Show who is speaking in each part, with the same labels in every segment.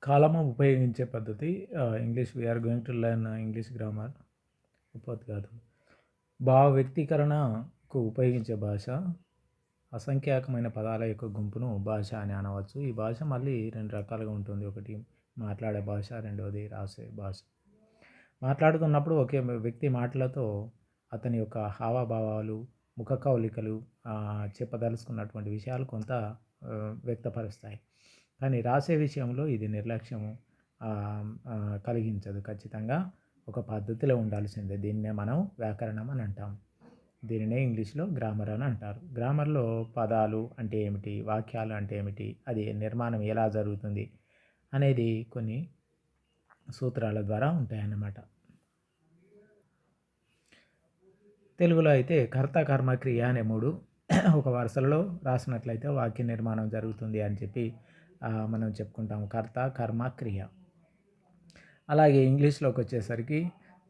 Speaker 1: కాలము ఉపయోగించే పద్ధతి English we are going to learn English grammar ఉపోద్ఘాతం. భావ వ్యక్తీకరణకు ఉపయోగించే భాష అసంఖ్యాకమైన పదాల యొక్క గుంపును భాష అని అనవచ్చు. ఈ భాష మళ్ళీ రెండు రకాలుగా ఉంటుంది. ఒకటి మాట్లాడే భాష, రెండవది రాసే భాష. మాట్లాడుతున్నప్పుడు ఒకే వ్యక్తి మాటలతో అతని యొక్క హావభావాలు, ముఖ కవళికలు, చెప్పదలుచుకున్నటువంటి విషయాలు కొంత వ్యక్తపరుస్తాయి. కానీ రాసే విషయంలో ఇది నిర్లక్ష్యము కలిగించదు. ఖచ్చితంగా ఒక పద్ధతిలో ఉండాల్సిందే. దీన్నే మనం వ్యాకరణం అని అంటాం. దీనినే ఇంగ్లీష్లో గ్రామర్ అని అంటారు. గ్రామర్లో పదాలు అంటే ఏమిటి, వాక్యాలు అంటే ఏమిటి, అది నిర్మాణం ఎలా జరుగుతుంది అనేది కొన్ని సూత్రాల ద్వారా ఉంటాయన్నమాట. తెలుగులో అయితే కర్త, కర్మ, క్రియ అనే మూడు ఒక వరుసలలో రాసినట్లయితే వాక్య నిర్మాణం జరుగుతుంది అని చెప్పి మనం చెప్పుకుంటాం. కర్త, కర్మ, క్రియ. అలాగే ఇంగ్లీష్లోకి వచ్చేసరికి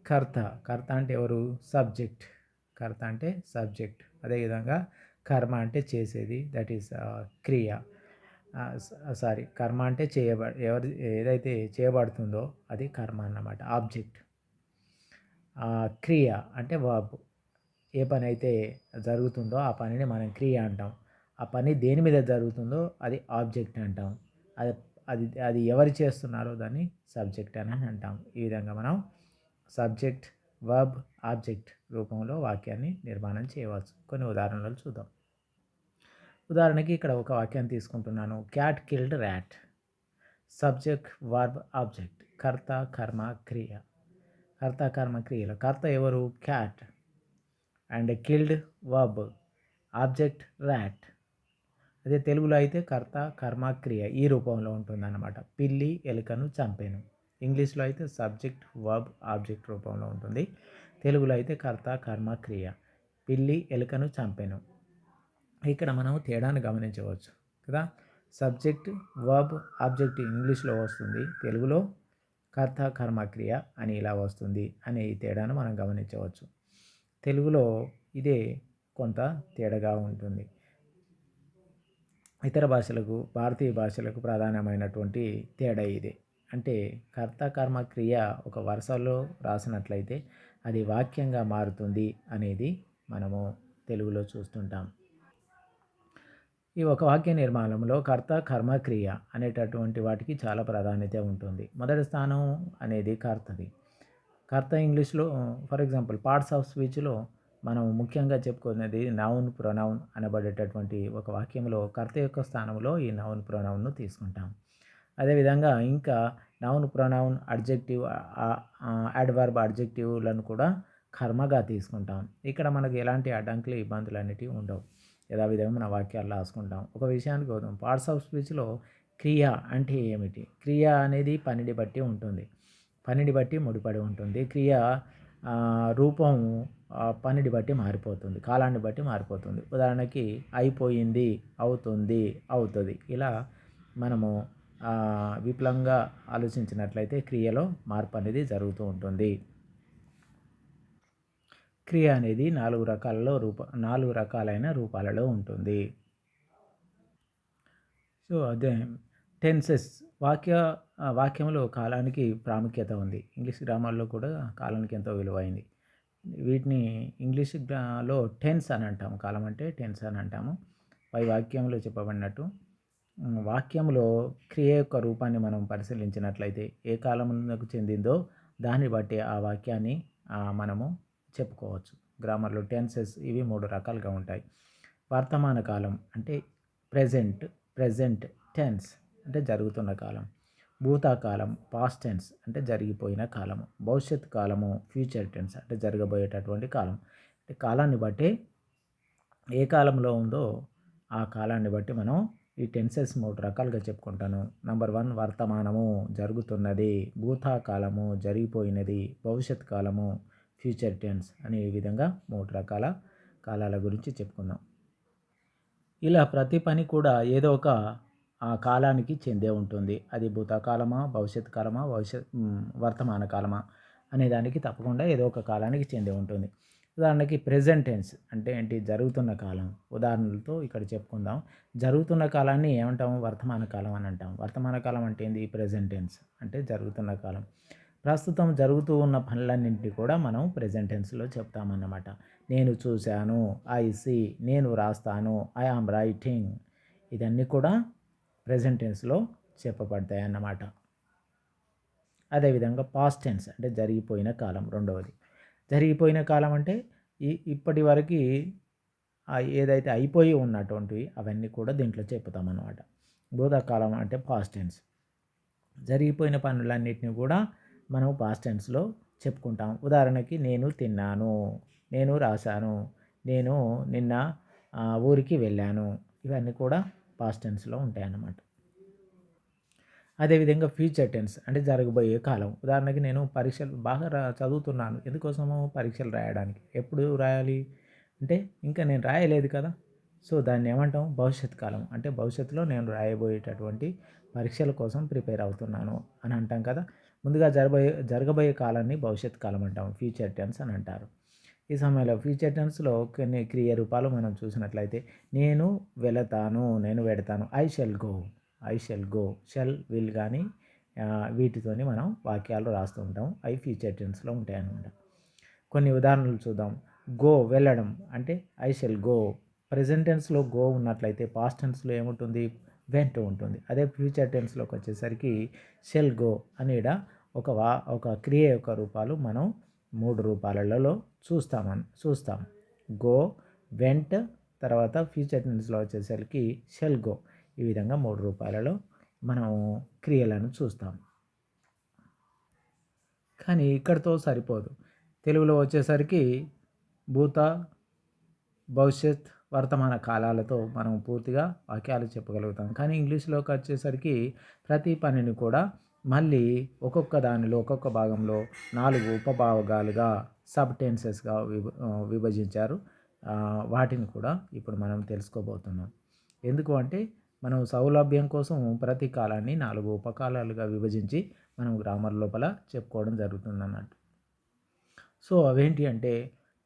Speaker 1: కర్త, కర్త అంటే ఎవరు? సబ్జెక్ట్. కర్త అంటే సబ్జెక్ట్. అదేవిధంగా కర్మ అంటే చేసేది, దట్ ఈస్ క్రియ. కర్మ అంటే ఎవరు ఏదైతే చేయబడుతుందో అది కర్మ అన్నమాట, ఆబ్జెక్ట్. క్రియ అంటే వర్బ్. ఏ పని అయితే జరుగుతుందో ఆ పనిని మనం క్రియ అంటాం. ఆ పని దేని మీద జరుగుతుందో అది ఆబ్జెక్ట్ అంటాం. అది అది అది ఎవరు చేస్తున్నారో దాన్ని సబ్జెక్ట్ అని అంటాం. ఈ విధంగా మనం సబ్జెక్ట్, వర్బ్, ఆబ్జెక్ట్ రూపంలో వాక్యాన్ని నిర్మాణం చేయవచ్చు. కొన్ని ఉదాహరణలు చూద్దాం. ఉదాహరణకి ఇక్కడ ఒక వాక్యాన్ని తీసుకుంటున్నాను. Cat killed rat. Subject, verb, object. కర్త, కర్మ, క్రియ. కర్త, కర్మ, క్రియలు. కర్త ఎవరు? Cat. And killed verb, object rat. అదే తెలుగులో అయితే కర్త, కర్మ, క్రియ ఈ రూపంలో ఉంటుందన్నమాట. పిల్లి ఎలుకను చంపాను. ఇంగ్లీష్లో అయితే సబ్జెక్ట్, వర్బ్, ఆబ్జెక్ట్ రూపంలో ఉంటుంది. తెలుగులో అయితే కర్త, కర్మ, క్రియ. పిల్లి ఎలుకను చంపాను. ఇక్కడ మనం తేడాను గమనించవచ్చు కదా. సబ్జెక్ట్, వర్బ్, ఆబ్జెక్ట్ ఇంగ్లీష్లో వస్తుంది, తెలుగులో కర్త, కర్మ, క్రియ అని ఇలా వస్తుంది అనే ఈ తేడాను మనం గమనించవచ్చు. తెలుగులో ఇదే కొంత తేడాగా ఉంటుంది. ఇతర భాషలకు, భారతీయ భాషలకు ప్రధానమైనటువంటి తేడా ఇదే. అంటే కర్త, కర్మ, క్రియ ఒక వరుసలో రాసినట్లయితే అది వాక్యంగా మారుతుంది అనేది మనము తెలుగులో చూస్తుంటాం. ఈ ఒక వాక్య నిర్మాణంలో కర్త, కర్మ, క్రియ అనేటటువంటి వాటికి చాలా ప్రాధాన్యత ఉంటుంది. మొదటి స్థానం అనేది కర్తది. కర్త ఇంగ్లీష్లో ఫర్ ఎగ్జాంపుల్ పార్ట్స్ ఆఫ్ స్పీచ్లో మనం ముఖ్యంగా చెప్పుకునేది నౌన్, ప్రొనౌన్ అనబడేటటువంటి ఒక వాక్యంలో కర్త యొక్క స్థానంలో ఈ నౌన్, ప్రొనౌన్ను తీసుకుంటాం. అదేవిధంగా ఇంకా నౌన్, ప్రొనౌన్, అడ్జెక్టివ్, అడ్వర్బ్, అడ్జెక్టివ్లను కూడా కర్మగా తీసుకుంటాం. ఇక్కడ మనకు ఎలాంటి అడ్డంకులు, ఇబ్బందులు అనేటివి ఉండవు. యథావిధంగా మన వాక్యాలు రాసుకుంటాం. ఒక విషయానికి వద్దాం. పార్ట్స్ ఆఫ్ స్పీచ్లో క్రియ అంటే ఏమిటి? క్రియ అనేది పనిని బట్టి ఉంటుంది, పనిని బట్టి ముడిపడి ఉంటుంది. క్రియ రూపం పనిని బట్టి మారిపోతుంది, కాలాన్ని బట్టి మారిపోతుంది. ఉదాహరణకి అయిపోయింది, అవుతుంది, అవుతుంది. ఇలా మనము విపులంగా ఆలోచించినట్లయితే క్రియలో మార్పు అనేది జరుగుతూ ఉంటుంది. క్రియ అనేది నాలుగు రకాలైన రూపాలలో ఉంటుంది. సో అదే టెన్సెస్. వాక్యంలో కాలానికి ప్రాముఖ్యత ఉంది. ఇంగ్లీష్ గ్రామర్లో కూడా కాలానికి ఎంతో విలువైంది. వీటిని ఇంగ్లీష్లో టెన్స్ అని అంటాము. కాలం అంటే టెన్స్ అని అంటాము. పై వాక్యంలో చెప్పబడినట్టు వాక్యంలో క్రియ యొక్క రూపాన్ని మనం పరిశీలించినట్లయితే ఏ కాలమునకు చెందిందో దాన్ని బట్టి ఆ వాక్యాన్ని మనము చెప్పుకోవచ్చు. గ్రామర్లో టెన్సెస్ ఇవి 3 రకాలుగా ఉంటాయి. వర్తమాన కాలం అంటే ప్రెజెంట్ టెన్స్ అంటే జరుగుతున్న కాలం. భూతకాలం పాస్ట్ టెన్స్ అంటే జరిగిపోయిన కాలము. భవిష్యత్ కాలము ఫ్యూచర్ టెన్స్ అంటే జరగబోయేటటువంటి కాలం. అంటే కాలాన్ని బట్టి ఏ కాలంలో ఉందో ఆ కాలాన్ని బట్టి మనం ఈ టెన్సెస్ 3 రకాలుగా చెప్పుకుంటాను. నెంబర్ 1 వర్తమానము జరుగుతున్నది, భూతకాలము జరిగిపోయినది, భవిష్యత్ కాలము ఫ్యూచర్ టెన్స్ అని ఈ విధంగా 3 రకాల కాలాల గురించి చెప్పుకుందాం. ఇలా ప్రతి పని కూడా ఏదో ఒక కాలానికి చెందే ఉంటుంది. అది భూతకాలమా, భవిష్యత్ కాలమా, వర్తమాన కాలమా అనే దానికి తప్పకుండా ఏదో ఒక కాలానికి చెంది ఉంటుంది. ఉదాహరణకి ప్రెజెంట్ టెన్స్ అంటే ఏంటి? జరుగుతున్న కాలం. ఉదాహరణలతో ఇక్కడ చెప్పుకుందాం. జరుగుతున్న కాలాన్ని ఏమంటాము? వర్తమాన కాలం అని అంటాం. వర్తమాన కాలం అంటే ఏంది? ప్రెజెంట్ టెన్స్ అంటే జరుగుతున్న కాలం. ప్రస్తుతం జరుగుతూ ఉన్న పనులన్నింటినీ కూడా మనం ప్రెజెంట్ టెన్స్‌లో చెప్తామన్నమాట. నేను చూశాను, ఐ సీ, నేను రాస్తాను, ఐ యామ్ రైటింగ్. ఇదన్నీ కూడా ప్రెజెంట్ టెన్స్‌లో చెప్పబడతాయన్నమాట. అదేవిధంగా పాస్ట్ టెన్స్ అంటే జరిగిపోయిన కాలం రెండవది. జరిగిపోయిన కాలం అంటే ఇప్పటి వరకి ఏదైతే అయిపోయి ఉన్నటువంటివి అవన్నీ కూడా దీంట్లో చెప్పుతామన్నమాట. భూతకాలం అంటే పాస్ట్ టెన్స్. జరిగిపోయిన పనులన్నిటిని కూడా మనం పాస్ట్ టెన్స్‌లో చెప్పుకుంటాం. ఉదాహరణకి నేను తిన్నాను, నేను రాశాను, నేను నిన్న ఊరికి వెళ్ళాను. ఇవన్నీ కూడా పాస్ట్ టెన్స్‌లో ఉంటాయన్నమాట. అదేవిధంగా ఫ్యూచర్ టెన్స్ అంటే జరగబోయే కాలం. ఉదాహరణకి నేను పరీక్షలు బాగా చదువుతున్నాను. ఎందుకోసము? పరీక్షలు రాయడానికి. ఎప్పుడు రాయాలి? అంటే ఇంకా నేను రాయలేదు కదా! సో, దాన్ని ఏమంటాం? భవిష్యత్ కాలం. అంటే భవిష్యత్తులో నేను రాయబోయేటటువంటి పరీక్షల కోసం ప్రిపేర్ అవుతున్నాను అని అంటాం కదా! ముందుగా జరగబోయే కాలాన్ని భవిష్యత్ కాలం అంటాం. ఫ్యూచర్ టెన్స్ అని అంటారు. ఈ సమయంలో ఫ్యూచర్ టెన్స్‌లో కొన్ని క్రియ రూపాలు మనం చూసినట్లయితే నేను వెళతాను, నేను వెడతాను. I shall go, I shall go. Shall, will గానీ వీటితోని మనం వాక్యాలు రాస్తూ ఉంటాం. అవి ఫ్యూచర్ టెన్స్‌లో ఉంటాయన్నమాట. కొన్ని ఉదాహరణలు చూద్దాం. గో వెళ్ళడం అంటే ఐ షల్ గో. ప్రెజెంట్ టెన్స్‌లో గో ఉన్నట్లయితే పాస్ట్ టెన్స్‌లో ఏముంటుంది? వెంట్ ఉంటుంది. అదే ఫ్యూచర్ టెన్స్‌లోకి వచ్చేసరికి షెల్ గో అని ఈడ ఒక క్రియ యొక్క రూపాలు మనం 3 రూపాలలో చూస్తాం. గో, వెంట్, తర్వాత ఫ్యూచర్ టెన్స్‌లో వచ్చేసరికి షెల్ గో. ఈ విధంగా 3 రూపాలలో మనం క్రియలను చూస్తాం. కానీ ఇక్కడితో సరిపోదు. తెలుగులో వచ్చేసరికి భూత, భవిష్యత్, వర్తమాన కాలాలతో మనం పూర్తిగా వాక్యాలు చెప్పగలుగుతాం. కానీ ఇంగ్లీష్‌లోకి వచ్చేసరికి ప్రతి పనిని కూడా మళ్ళీ ఒక్కొక్క దానిలో ఒక్కొక్క భాగంలో 4 ఉపభాగాలుగా సబ్ టెన్సెస్‌గా విభజించారు. వాటిని కూడా ఇప్పుడు మనం తెలుసుకోబోతున్నాం. ఎందుకు అంటే మనం సౌలభ్యం కోసం ప్రతి కాలాన్ని 4 ఉపకాలాలుగా విభజించి మనం గ్రామర్ లోపల చెప్పుకోవడం జరుగుతుందన్నట్టు. సో, అవేంటి అంటే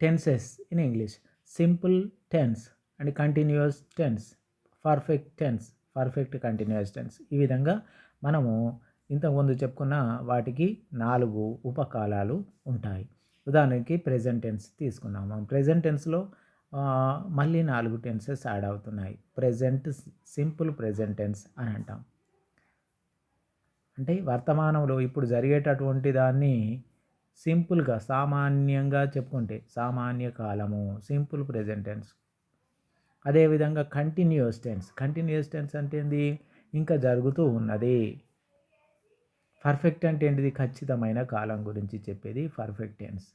Speaker 1: tenses in English. Simple tense and continuous tense, perfect tense, perfect continuous tense. ఈ విధంగా మనము ఇంతకుముందు చెప్పుకున్న వాటికి 4 ఉపకాలాలు ఉంటాయి. ఉదాహరణకి ప్రెజెంట్ టెన్స్ తీసుకున్నాము. ప్రెజెంట్ టెన్స్‌లో మళ్ళీ 4 టెన్సెస్ యాడ్ అవుతున్నాయి. సింపుల్ ప్రెజెంట్ టెన్స్ అని అంటాం. అంటే వర్తమానంలో ఇప్పుడు జరిగేటటువంటి దాన్ని సింపుల్‌గా సామాన్యంగా చెప్పుకుంటే సామాన్య కాలము, సింపుల్ ప్రెజెంట్ టెన్స్. అదేవిధంగా కంటిన్యూయస్ టెన్స్ అంటే ఏంది? ఇంకా జరుగుతూ ఉన్నది. పర్ఫెక్ట్ అంటే ఏంటిది? ఖచ్చితమైన కాలం గురించి చెప్పేది perfect tense.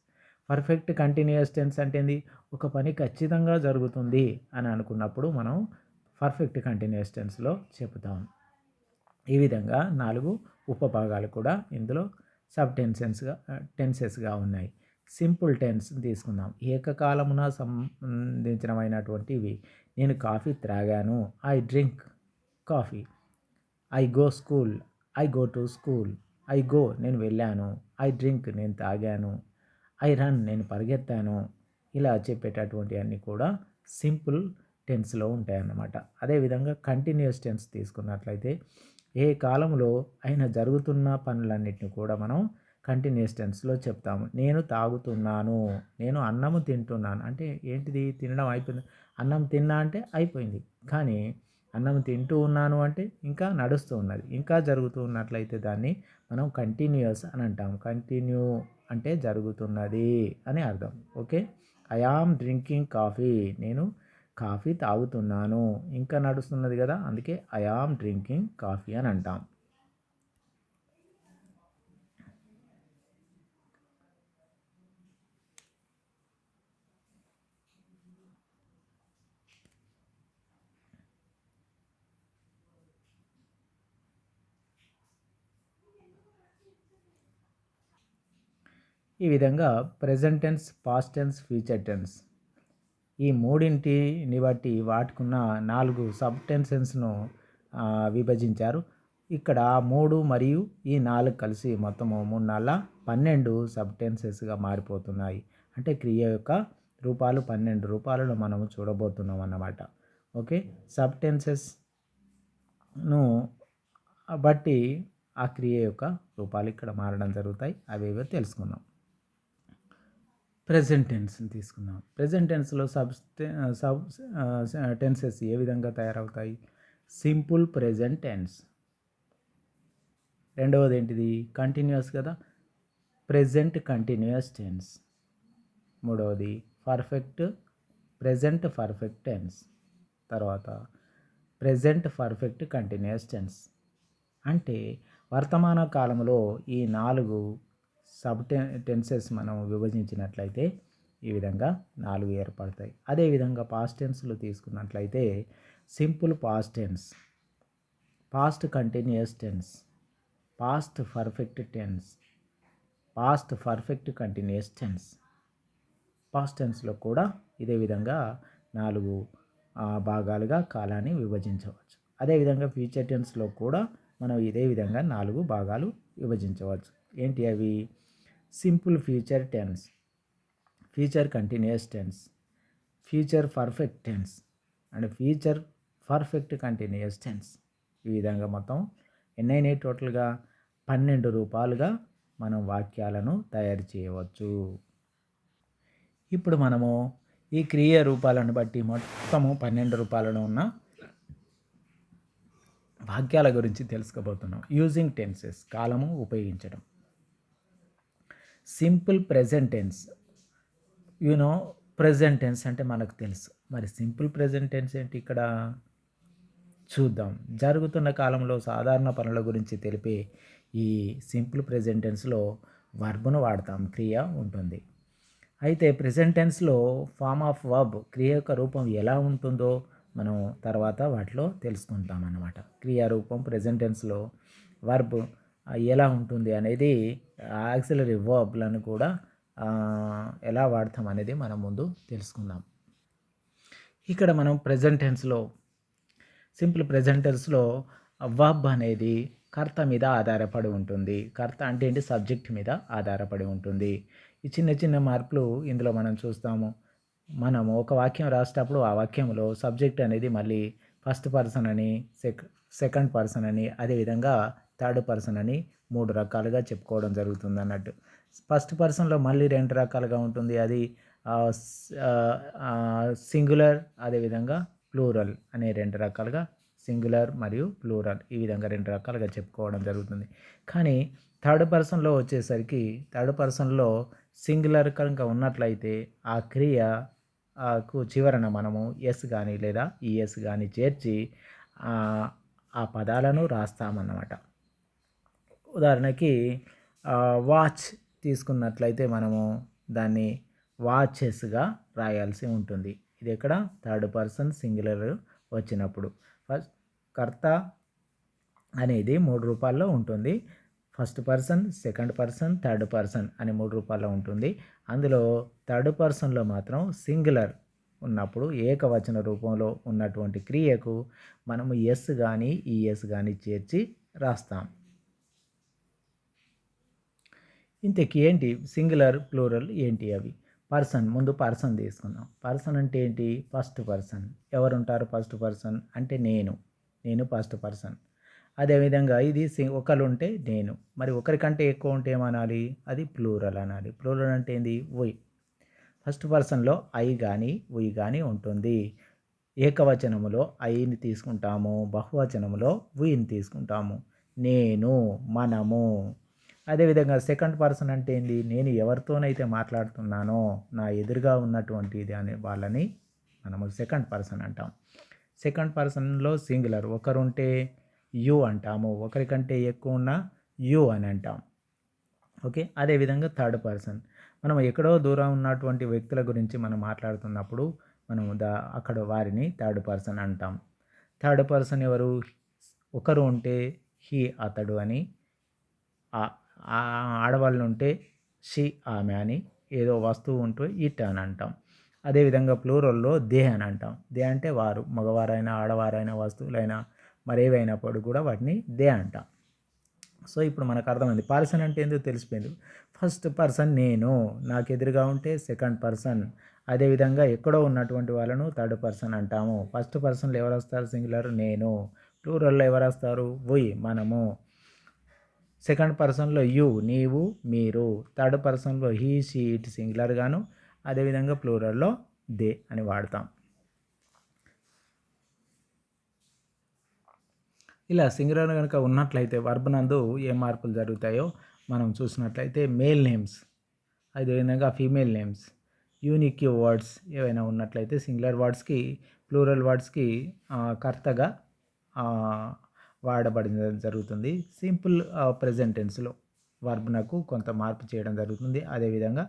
Speaker 1: Perfect continuous tense అంటే ఏంది? ఒక పని ఖచ్చితంగా జరుగుతుంది అని అనుకున్నప్పుడు మనం పర్ఫెక్ట్ కంటిన్యూయస్ టెన్స్‌లో చెప్తాం. ఈ విధంగా 4 ఉపభాగాలు కూడా ఇందులో సబ్ టెన్సెస్‌గా ఉన్నాయి. సింపుల్ టెన్స్ తీసుకుందాం. ఏకకాలమున సంబంధించినమైనటువంటివి. నేను కాఫీ త్రాగాను. I drink coffee. I go school. I go to school. I go నేను వెళ్ళాను. ఐ డ్రింక్ నేను తాగాను. ఐ రన్ నేను పరిగెత్తాను. ఇలా చెప్పేటటువంటి అన్నీ కూడా సింపుల్ టెన్స్‌లో ఉంటాయన్నమాట. అదేవిధంగా కంటిన్యూయస్ టెన్స్ తీసుకున్నట్లయితే ఏ కాలంలో అయినా జరుగుతున్న పనులన్నిటిని కూడా మనం కంటిన్యూయస్ టెన్స్‌లో చెప్తాము. నేను తాగుతున్నాను. నేను అన్నము తింటున్నాను. అంటే ఏంటిది? తినడం అయిపోయింది. అన్నం తిన్నా అంటే అయిపోయింది. కానీ అన్నం తింటూ ఉన్నాను అంటే ఇంకా నడుస్తూ ఉన్నది. ఇంకా జరుగుతూ ఉన్నట్లయితే దాన్ని మనం కంటిన్యూయస్ అని అంటాం. కంటిన్యూ అంటే జరుగుతున్నది అని అర్థం. Okay. I am drinking coffee. నేను కాఫీ తాగుతున్నాను. ఇంకా నడుస్తున్నది కదా! అందుకే ఐ యామ్ డ్రింకింగ్ కాఫీ అని అంటాం. ఈ విధంగా present tense, past tense, future tense ఈ మూడింటిని బట్టి వాటికున్న 4 సబ్ టెన్సెస్‌ను విభజించారు. ఇక్కడ 3 మరియు ఈ 4 కలిసి మొత్తము 3 4 12 సబ్ టెన్సెస్‌గా మారిపోతున్నాయి. అంటే క్రియ యొక్క రూపాలు 12 రూపాలలో మనము చూడబోతున్నాం అన్నమాట. ఓకే. సబ్ టెన్సెస్ను బట్టి ఆ క్రియ యొక్క రూపాలు ఇక్కడ మారడం జరుగుతాయి. అవేవో తెలుసుకుందాం. ప్రెజెంట్ టెన్స్ని తీసుకుందాం. ప్రెజెంట్ టెన్స్లో సబ్ టెన్సెస్ ఏ విధంగా తయారవుతాయి? Simple present tense. రెండవది ఏంటిది? కంటిన్యూస్ కదా, ప్రెజెంట్ కంటిన్యూస్ టెన్స్. మూడవది ప్రెజెంట్ పర్ఫెక్ట్ టెన్స్. తర్వాత ప్రెజెంట్ పర్ఫెక్ట్ కంటిన్యూస్ టెన్స్. అంటే వర్తమాన కాలంలో ఈ 4 సబ్ టెన్సెస్ మనం విభజించినట్లయితే ఈ విధంగా 4 ఏర్పడతాయి. అదేవిధంగా పాస్ట్ టెన్స్లో తీసుకున్నట్లయితే simple past tense, past continuous tense, past perfect tense, past perfect continuous tense. Past టెన్స్లో కూడా ఇదే విధంగా 4 భాగాలుగా కాలాన్ని విభజించవచ్చు. అదేవిధంగా ఫ్యూచర్ టెన్స్లో కూడా మనం ఇదే విధంగా 4 భాగాలు విభజించవచ్చు. ఏంటి అవి? Simple future tense, future continuous tense, future perfect tense and future perfect continuous tense. ఈ విధంగా మొత్తం ఎన్నైనాయి? టోటల్గా 12 రూపాలుగా మనం వాక్యాలను తయారు చేయవచ్చు. ఇప్పుడు మనము ఈ క్రియ రూపాలను బట్టి మొత్తము 12 రూపాలలో ఉన్న వాక్యాల గురించి తెలుసుకోబోతున్నాం. యూజింగ్ టెన్సెస్, కాలము ఉపయోగించడం. Simple present tense. Present tense అంటే మనకు తెలుసు. మరి సింపుల్ ప్రెజెంట్ టెన్స్ ఏంటి ఇక్కడ చూద్దాం. జరుగుతున్న కాలంలో సాధారణ పనుల గురించి తెలిపే ఈ సింపుల్ ప్రెజెంట్ టెన్స్లో వర్బ్ను వాడతాం, క్రియ ఉంటుంది. అయితే ప్రెజెంట్ టెన్స్లో ఫామ్ ఆఫ్ వర్బ్, క్రియ యొక్క రూపం ఎలా ఉంటుందో మనం తర్వాత వాటిలో తెలుసుకుంటాం అన్నమాట. క్రియారూపం ప్రెజెంట్ టెన్స్లో వర్బ్ ఎలా ఉంటుంది అనేది, ఆక్సిలరీ వర్బ్లను కూడా ఎలా వాడతాం అనేది మనం ముందు తెలుసుకుందాం. ఇక్కడ మనం ప్రెజెంట్ టెన్స్లో, సింపుల్ ప్రెజెంట్ టెన్స్లో వర్బ్ అనేది కర్త మీద ఆధారపడి ఉంటుంది. కర్త అంటే ఏంటి? సబ్జెక్ట్ మీద ఆధారపడి ఉంటుంది. ఈ చిన్న చిన్న మార్పులు ఇందులో మనం చూస్తాము. మనము ఒక వాక్యం రాసేటప్పుడు ఆ వాక్యంలో సబ్జెక్ట్ అనేది మళ్ళీ ఫస్ట్ పర్సన్ అని, సెకండ్ పర్సన్ అని, అదేవిధంగా థర్డ్ పర్సన్ అని 3 రకాలుగా చెప్పుకోవడం జరుగుతుంది అన్నట్టు. ఫస్ట్ పర్సన్లో మళ్ళీ 2 రకాలుగా ఉంటుంది. అది సింగులర్, అదేవిధంగా ప్లూరల్ అనే 2 రకాలుగా, సింగులర్ మరియు ప్లూరల్, ఈ విధంగా 2 రకాలుగా చెప్పుకోవడం జరుగుతుంది. కానీ థర్డ్ పర్సన్లో వచ్చేసరికి, థర్డ్ పర్సన్లో సింగులర్ కనుక ఉన్నట్లయితే ఆ క్రియకు చివరన మనము ఎస్ కానీ లేదా ఈఎస్ కానీ చేర్చి ఆ పదాలను రాస్తామన్నమాట. ఉదాహరణకి వాచ్ తీసుకున్నట్లయితే మనము దాన్ని వాచెస్గా రాయాల్సి ఉంటుంది. ఇది ఇక్కడ థర్డ్ పర్సన్ సింగులర్ వచ్చినప్పుడు. ఫస్ట్ కర్త అనేది 3 రూపాల్లో ఉంటుంది. First person, second person, third person అని 3 రూపాల్లో ఉంటుంది. అందులో థర్డ్ పర్సన్లో మాత్రం సింగులర్ ఉన్నప్పుడు ఏకవచన రూపంలో ఉన్నటువంటి క్రియకు మనము ఎస్ కానీ ఈఎస్ కానీ చేర్చి రాస్తాం. ఇంతకీ ఏంటి సింగులర్, ప్లూరల్ ఏంటి అవి? పర్సన్, ముందు పర్సన్ తీసుకుందాం. పర్సన్ అంటే ఏంటి? First person. ఎవరుంటారు ఫస్ట్ పర్సన్ అంటే? నేను ఫస్ట్ పర్సన్. అదేవిధంగా ఇది ఒకరు ఉంటే నేను, మరి ఒకరికంటే ఎక్కువ ఉంటే ఏమనాలి? అది ప్లూరల్ అనాలి. ప్లూరల్ అంటే ఏంది? ఉయ్. ఫస్ట్ పర్సన్లో ఐ కానీ ఉయ్ కానీ ఉంటుంది. ఏకవచనములో ఐని తీసుకుంటాము, బహువచనములో ఉయ్ని తీసుకుంటాము. నేను, మనము. అదేవిధంగా సెకండ్ పర్సన్ అంటే ఏంది? నేను ఎవరితోనైతే మాట్లాడుతున్నానో నా ఎదురుగా ఉన్నటువంటి అనే వాళ్ళని మనము సెకండ్ పర్సన్ అంటాం. సెకండ్ పర్సన్లో సింగులర్, ఒకరుంటే యు అంటాము, ఒకరికంటే ఎక్కువ ఉన్న యు అని అంటాం. ఓకే. అదేవిధంగా థర్డ్ పర్సన్, మనం ఎక్కడో దూరం ఉన్నటువంటి వ్యక్తుల గురించి మనం మాట్లాడుతున్నప్పుడు మనం అక్కడ వారిని థర్డ్ పర్సన్ అంటాం. థర్డ్ పర్సన్ ఎవరు? ఒకరు ఉంటే హీ అతడు అని, ఆడవాళ్ళు ఉంటే షీ ఆమె అని, ఏదో వస్తువు ఉంటే ఇట్ అని అంటాం. అదేవిధంగా ప్లూరల్లో దే అని అంటాం. దే అంటే వారు, మగవారైనా ఆడవారైనా వస్తువులైనా మరేవైనప్పుడు కూడా వాటిని దే అంటాం. సో ఇప్పుడు మనకు అర్థమైంది పర్సన్ అంటే ఏందో తెలిసిపోయింది. ఫస్ట్ పర్సన్ నేను, నాకు ఎదురుగా ఉంటే సెకండ్ పర్సన్, అదేవిధంగా ఎక్కడో ఉన్నటువంటి వాళ్ళను థర్డ్ పర్సన్ అంటాము. ఫస్ట్ పర్సన్లో ఎవరు వస్తారు? సింగులర్ నేను, ప్లూరల్లో ఎవరు వస్తారు? వి మనము, సెకండ్ పర్సన్లో యు నీవు మీరు, థర్డ్ పర్సన్లో హీ షీ ఇట్ సింగులర్ గాను, అదేవిధంగా ప్లూరల్లో దే అని వాడతాం. ఇలా సింగులర్ కనుక ఉన్నట్లయితే వర్బ్ నందు ఏ మార్పులు జరుగుతాయో మనం చూసినట్లయితే మేల్ నేమ్స్, అదేవిధంగా ఫీమేల్ నేమ్స్, యూనిక్ వర్డ్స్ ఏవైనా ఉన్నట్లయితే సింగులర్ వర్డ్స్కి ప్లూరల్ వర్డ్స్కి కర్తగా వాడబడిన జరుగుతుంది. సింపుల్ ప్రెజెంట్ టెన్స్లో వర్బ్నకు కొంత మార్పు చేయడం జరుగుతుంది. అదేవిధంగా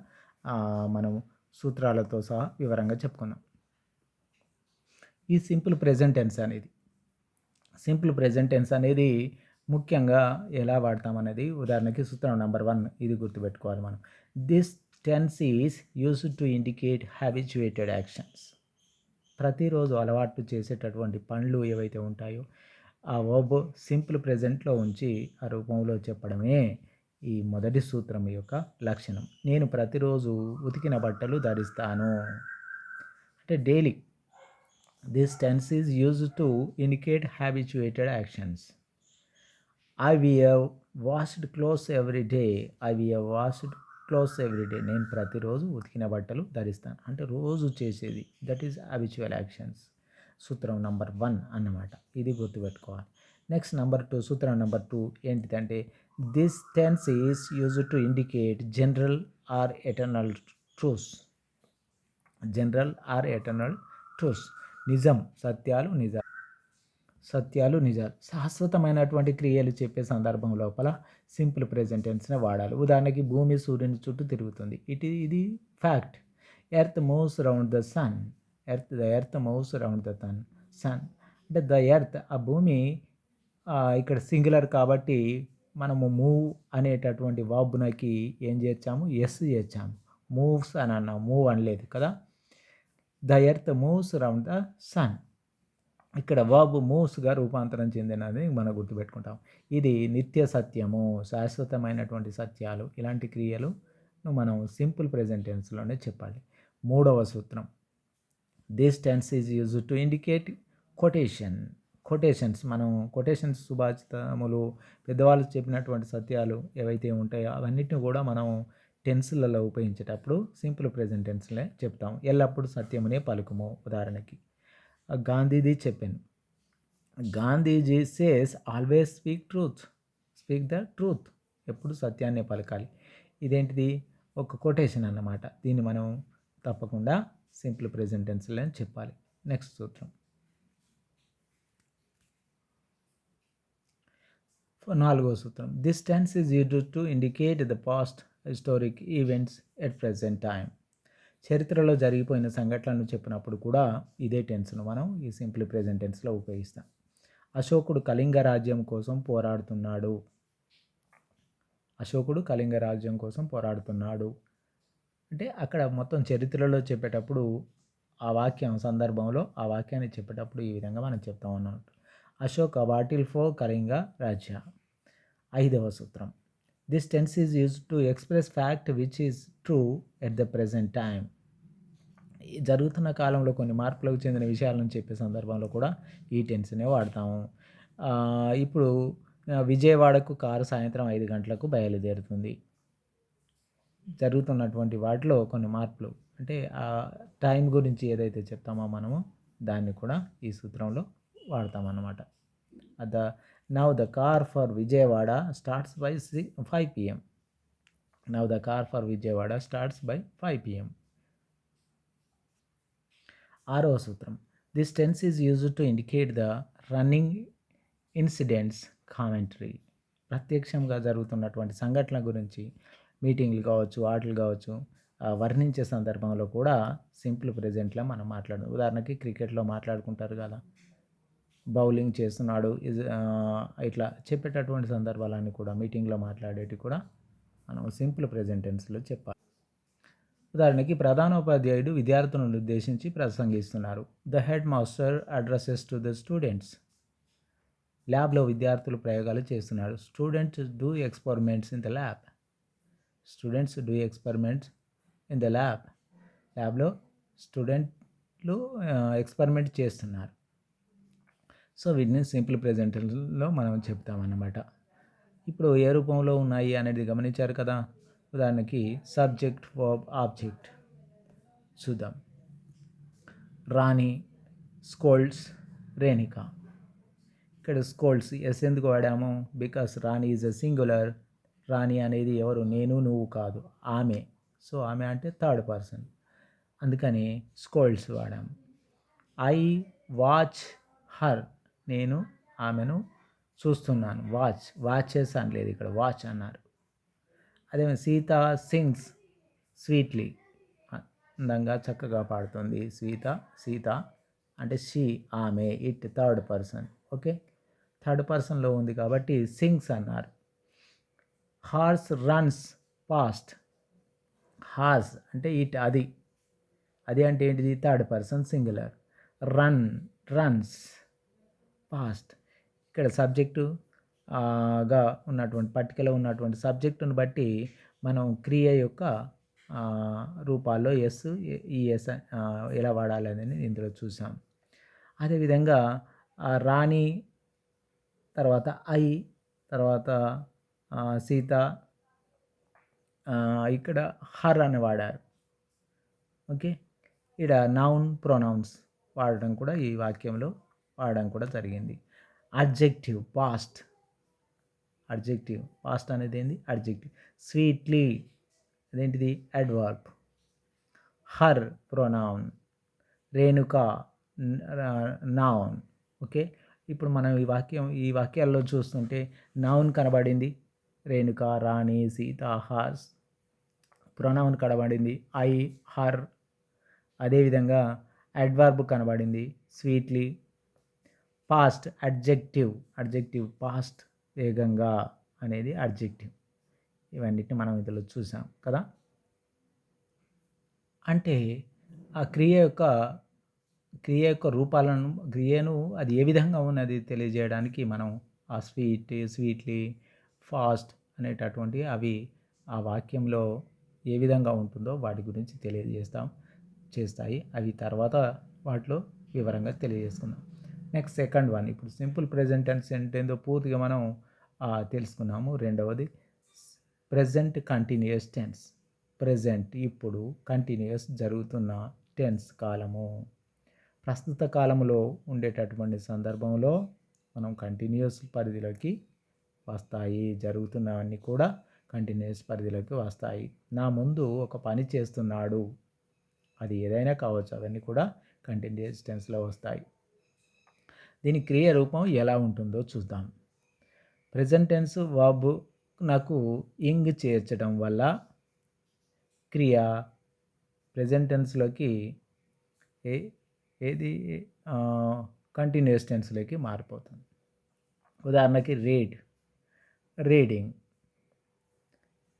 Speaker 1: మనం సూత్రాలతో సహా వివరంగా చెప్పుకుందాం. ఈ సింపుల్ ప్రెజెంట్ టెన్స్ అనేది ముఖ్యంగా ఎలా వాడతామనేది ఉదాహరణకి సూత్రం నెంబర్ 1 ఇది గుర్తుపెట్టుకోవాలి మనం. This tense is used to indicate habituated actions. ప్రతిరోజు అలవాటు చేసేటటువంటి పనులు ఏవైతే ఉంటాయో ఆ వర్బ్ సింపుల్ ప్రెజెంట్లో ఉంచి ఆ రూపంలో చెప్పడమే ఈ మొదటి సూత్రం యొక్క లక్షణం. నేను ప్రతిరోజు ఉతికిన బట్టలు ధరిస్తాను అంటే daily. This tense is used to indicate habituated actions. I wear washed clothes every day. నేను ప్రతిరోజు ఉతికిన బట్టలు ధరిస్తాను అంటే రోజు చేసేది, దట్ ఈస్ హ్యాబిచువల్ యాక్షన్స్. సూత్రం నెంబర్ 1 అన్నమాట. ఇది గుర్తుపెట్టుకోవాలి. నెక్స్ట్ నెంబర్ 2, సూత్రం నెంబర్ 2 ఏంటిదంటే this tense is used to indicate general or eternal truths. నిజం, సత్యాలు నిజాలు, శాశ్వతమైనటువంటి క్రియలు చెప్పే సందర్భం లోపల సింపుల్ ప్రెజెంట్ టెన్స్ని వాడాలి. ఉదాహరణకి భూమి సూర్యుని చుట్టూ తిరుగుతుంది, ఇది fact. Earth moves round the sun. Earth moves round the sun అంటే ద ఎర్త్, ఆ భూమి ఇక్కడ సింగులర్ కాబట్టి మనము మూవ్ అనేటటువంటి వర్బ్‌నకి ఏం చేర్చాము? ఎస్ చేర్చాము. మూవ్స్ అని అన్నాము, మూవ్ అనలేదు కదా. The earth moves round the sun. ఇక్కడ వర్బ్ మూవ్స్గా రూపాంతరం చెందినది మనం గుర్తుపెట్టుకుంటాం. ఇది నిత్య సత్యము, శాశ్వతమైనటువంటి సత్యాలు, ఇలాంటి క్రియలు మనం సింపుల్ ప్రెజెంట్ టెన్స్లోనే చెప్పాలి. మూడవ సూత్రం, this tense is used to indicate quotations. మనం కొటేషన్స్, సుభాషితములు, పెద్దవాళ్ళు చెప్పినటువంటి సత్యాలు ఏవైతే ఉంటాయో అవన్నిటిని కూడా మనం టెన్స్లలో ఉపయోగించేటప్పుడు సింపుల్ ప్రెజెంట్ టెన్స్లే చెప్తాం. ఎల్లప్పుడూ సత్యమునే పలుకుము. ఉదాహరణకి గాంధీజీ చెప్పాను, Gandhiji says always speak the truth. ఎప్పుడు సత్యాన్నే పలకాలి. ఇదేంటిది? ఒక కొటేషన్ అన్నమాట. దీన్ని మనం తప్పకుండా సింపుల్ ప్రెజెంట్ టెన్స్లో చెప్పాలి. నెక్స్ట్ సూత్రం, 4వ సూత్రం, this tense is used to indicate the past historic events at present time. చరిత్రలో జరిగిపోయిన సంఘటనలను చెప్పినప్పుడు కూడా ఇదే టెన్స్ను మనం ఈ సింపుల్ ప్రెజెంట్ టెన్స్లో ఉపయోగిస్తాం. అశోకుడు కళింగ రాజ్యం కోసం పోరాడుతున్నాడు అంటే అక్కడ మొత్తం చరిత్రలో చెప్పేటప్పుడు ఆ సందర్భంలో ఆ వాక్యాన్ని చెప్పేటప్పుడు ఈ విధంగా మనం చెప్తాం అన్నమాట. అశోక్ బాటిల్ ఫర్ కళింగ రాజ్య. 5వ సూత్రం, this tense is used to express fact which is true at the present time. జరుగుతున్న కాలంలో కొన్ని మార్పులకు చెందిన విషయాలను చెప్పే సందర్భంలో కూడా ఈ టెన్స్నే వాడతాము. ఇప్పుడు విజయవాడకు కారు సాయంత్రం 5 గంటలకు బయలుదేరుతుంది. జరుగుతున్నటువంటి వాటిలో కొన్ని మార్పులు అంటే ఆ టైం గురించి ఏదైతే చెప్తామో మనము దాన్ని కూడా ఈ సూత్రంలో వాడతామన్నమాట. Now the car for Vijayawada starts by 5 PM. 6వ సూత్రం, this tense is used to indicate the running incidents commentary. ప్రత్యక్షంగా జరుగుతున్నటువంటి సంఘటనల గురించి మీటింగ్లు కావచ్చు, ఆటలు కావచ్చు, వర్ణించే సందర్భంలో కూడా సింపుల్ ప్రెజెంట్లో మనం మాట్లాడడం. ఉదాహరణకి క్రికెట్లో మాట్లాడుకుంటారు కదా, బౌలింగ్ చేస్తున్నాడు ఇట్లా చెప్పేటటువంటి సందర్భాలన్నీ కూడా మీటింగ్లో మాట్లాడేటివి కూడా మనం సింపుల్ ప్రెజెంట్ టెన్స్లో చెప్పాలి. ఉదాహరణకి ప్రధానోపాధ్యాయుడు విద్యార్థులను ఉద్దేశించి ప్రసంగిస్తున్నారు. The head master addresses to the students. ల్యాబ్లో విద్యార్థులు ప్రయోగాలు చేస్తున్నారు. Students do experiments in the lab. Students do experiments in the lab. ల్యాబ్లో స్టూడెంట్లు ఎక్స్పెరిమెంట్ చేస్తున్నారు. సో వీటిని సింపుల్ ప్రెజెంటేషన్లో మనం చెప్తామన్నమాట. ఇప్పుడు ఏ రూపంలో ఉన్నాయి అనేది గమనించారు కదా. ఉదాహరణకి సబ్జెక్ట్, వర్బ్, ఆబ్జెక్ట్ చూద్దాం. రాణి స్కోల్డ్స్ రేణిక. ఇక్కడ స్కోల్డ్స్ ఎస్ ఎందుకు వాడాము? Because Rani is a singular. Rani అనేది ఎవరు? నేను, నువ్వు కాదు, ఆమె. సో ఆమె అంటే థర్డ్ పర్సన్, అందుకని స్కోల్డ్స్ వాడాము. I watch her. నేను ఆమెను చూస్తున్నాను. వాచెస్ అనలేదు, ఇక్కడ వాచ్ అన్నారు. అదే సీత సింగ్స్ స్వీట్లీ. అందంగా చక్కగా పాడుతుంది సీత అంటే షీ, ఆమె. It third person. Okay, third పర్సన్లో ఉంది కాబట్టి సింగ్స్ అన్నారు. Horse runs past. హార్స్ అంటే ఇట్, అది అంటే ఏంటిది? Third person singular. Runs past. ఇక్కడ సబ్జెక్టు గా ఉన్నటువంటి పట్టికలో ఉన్నటువంటి సబ్జెక్టును బట్టి మనం క్రియ యొక్క రూపాల్లో ఎస్, ఈఎస్ ఎలా వాడాలనేది ఇందులో చూసాం. అదేవిధంగా రాణి తర్వాత ఐ, తర్వాత సీత, ఇక్కడ హర్ అని వాడారు. ఓకే, ఇక్కడ నౌన్ ప్రొనౌన్స్ వాడడం కూడా ఈ వాక్యంలో వాడడం కూడా జరిగింది. Adjective past. అడ్జెక్టివ్ పాస్ట్ అనేది ఏంది? అడ్జెక్టివ్. స్వీట్లీ అదేంటిది? Adverb. Her pronoun. Renuka noun. Okay, ఇప్పుడు మనం ఈ వాక్యాల్లో చూస్తుంటే నౌన్ కనబడింది రేణుక, రాణి, సీత, హార్స్. ప్రొనౌన్ కనబడింది ఐ, హర్. అదేవిధంగా అడ్వర్బ్ కనబడింది స్వీట్లీ. పాస్ట్ అడ్జెక్టివ్ పాస్ట్ వేగంగా అనేది అడ్జెక్టివ్. ఇవన్నిటిని మనం ఇందులో చూసాం కదా. అంటే ఆ క్రియ యొక్క రూపాలను, క్రియను అది ఏ విధంగా ఉన్నది తెలియజేయడానికి మనం ఆ స్వీట్లీ, ఫాస్ట్ అనేటటువంటి అవి ఆ వాక్యంలో ఏ విధంగా ఉంటుందో వాటి గురించి చేస్తాయి. అవి తర్వాత వాటిలో వివరంగా తెలియజేసుకుందాం. Next second one. ఇప్పుడు సింపుల్ ప్రెజెంట్ టెన్స్ అంటే ఏందో పూర్తిగా మనం తెలుసుకున్నాము. రెండవది ప్రెజెంట్ కంటిన్యూయస్ టెన్స్. ప్రెజెంట్ ఇప్పుడు, కంటిన్యూయస్ జరుగుతున్న టెన్స్ కాలము. ప్రస్తుత కాలంలో ఉండేటటువంటి సందర్భంలో మనం కంటిన్యూయస్ పరిధిలోకి వస్తాయి. జరుగుతున్నవన్నీ కూడా కంటిన్యూయస్ పరిధిలోకి వస్తాయి. నా ముందు ఒక పని చేస్తున్నాడు, అది ఏదైనా కావచ్చు, అవన్నీ కూడా కంటిన్యూయస్ టెన్స్లో వస్తాయి. దీని క్రియ రూపం ఎలా ఉంటుందో చూద్దాం. ప్రెజెంట్ టెన్స్ వర్బ్ నాకు ఇంగ్ చేర్చడం వల్ల క్రియ ప్రెజెంట్ టెన్స్లోకి ఏది కంటిన్యూయస్ టెన్స్లోకి మారిపోతుంది. ఉదాహరణకి రీడింగ్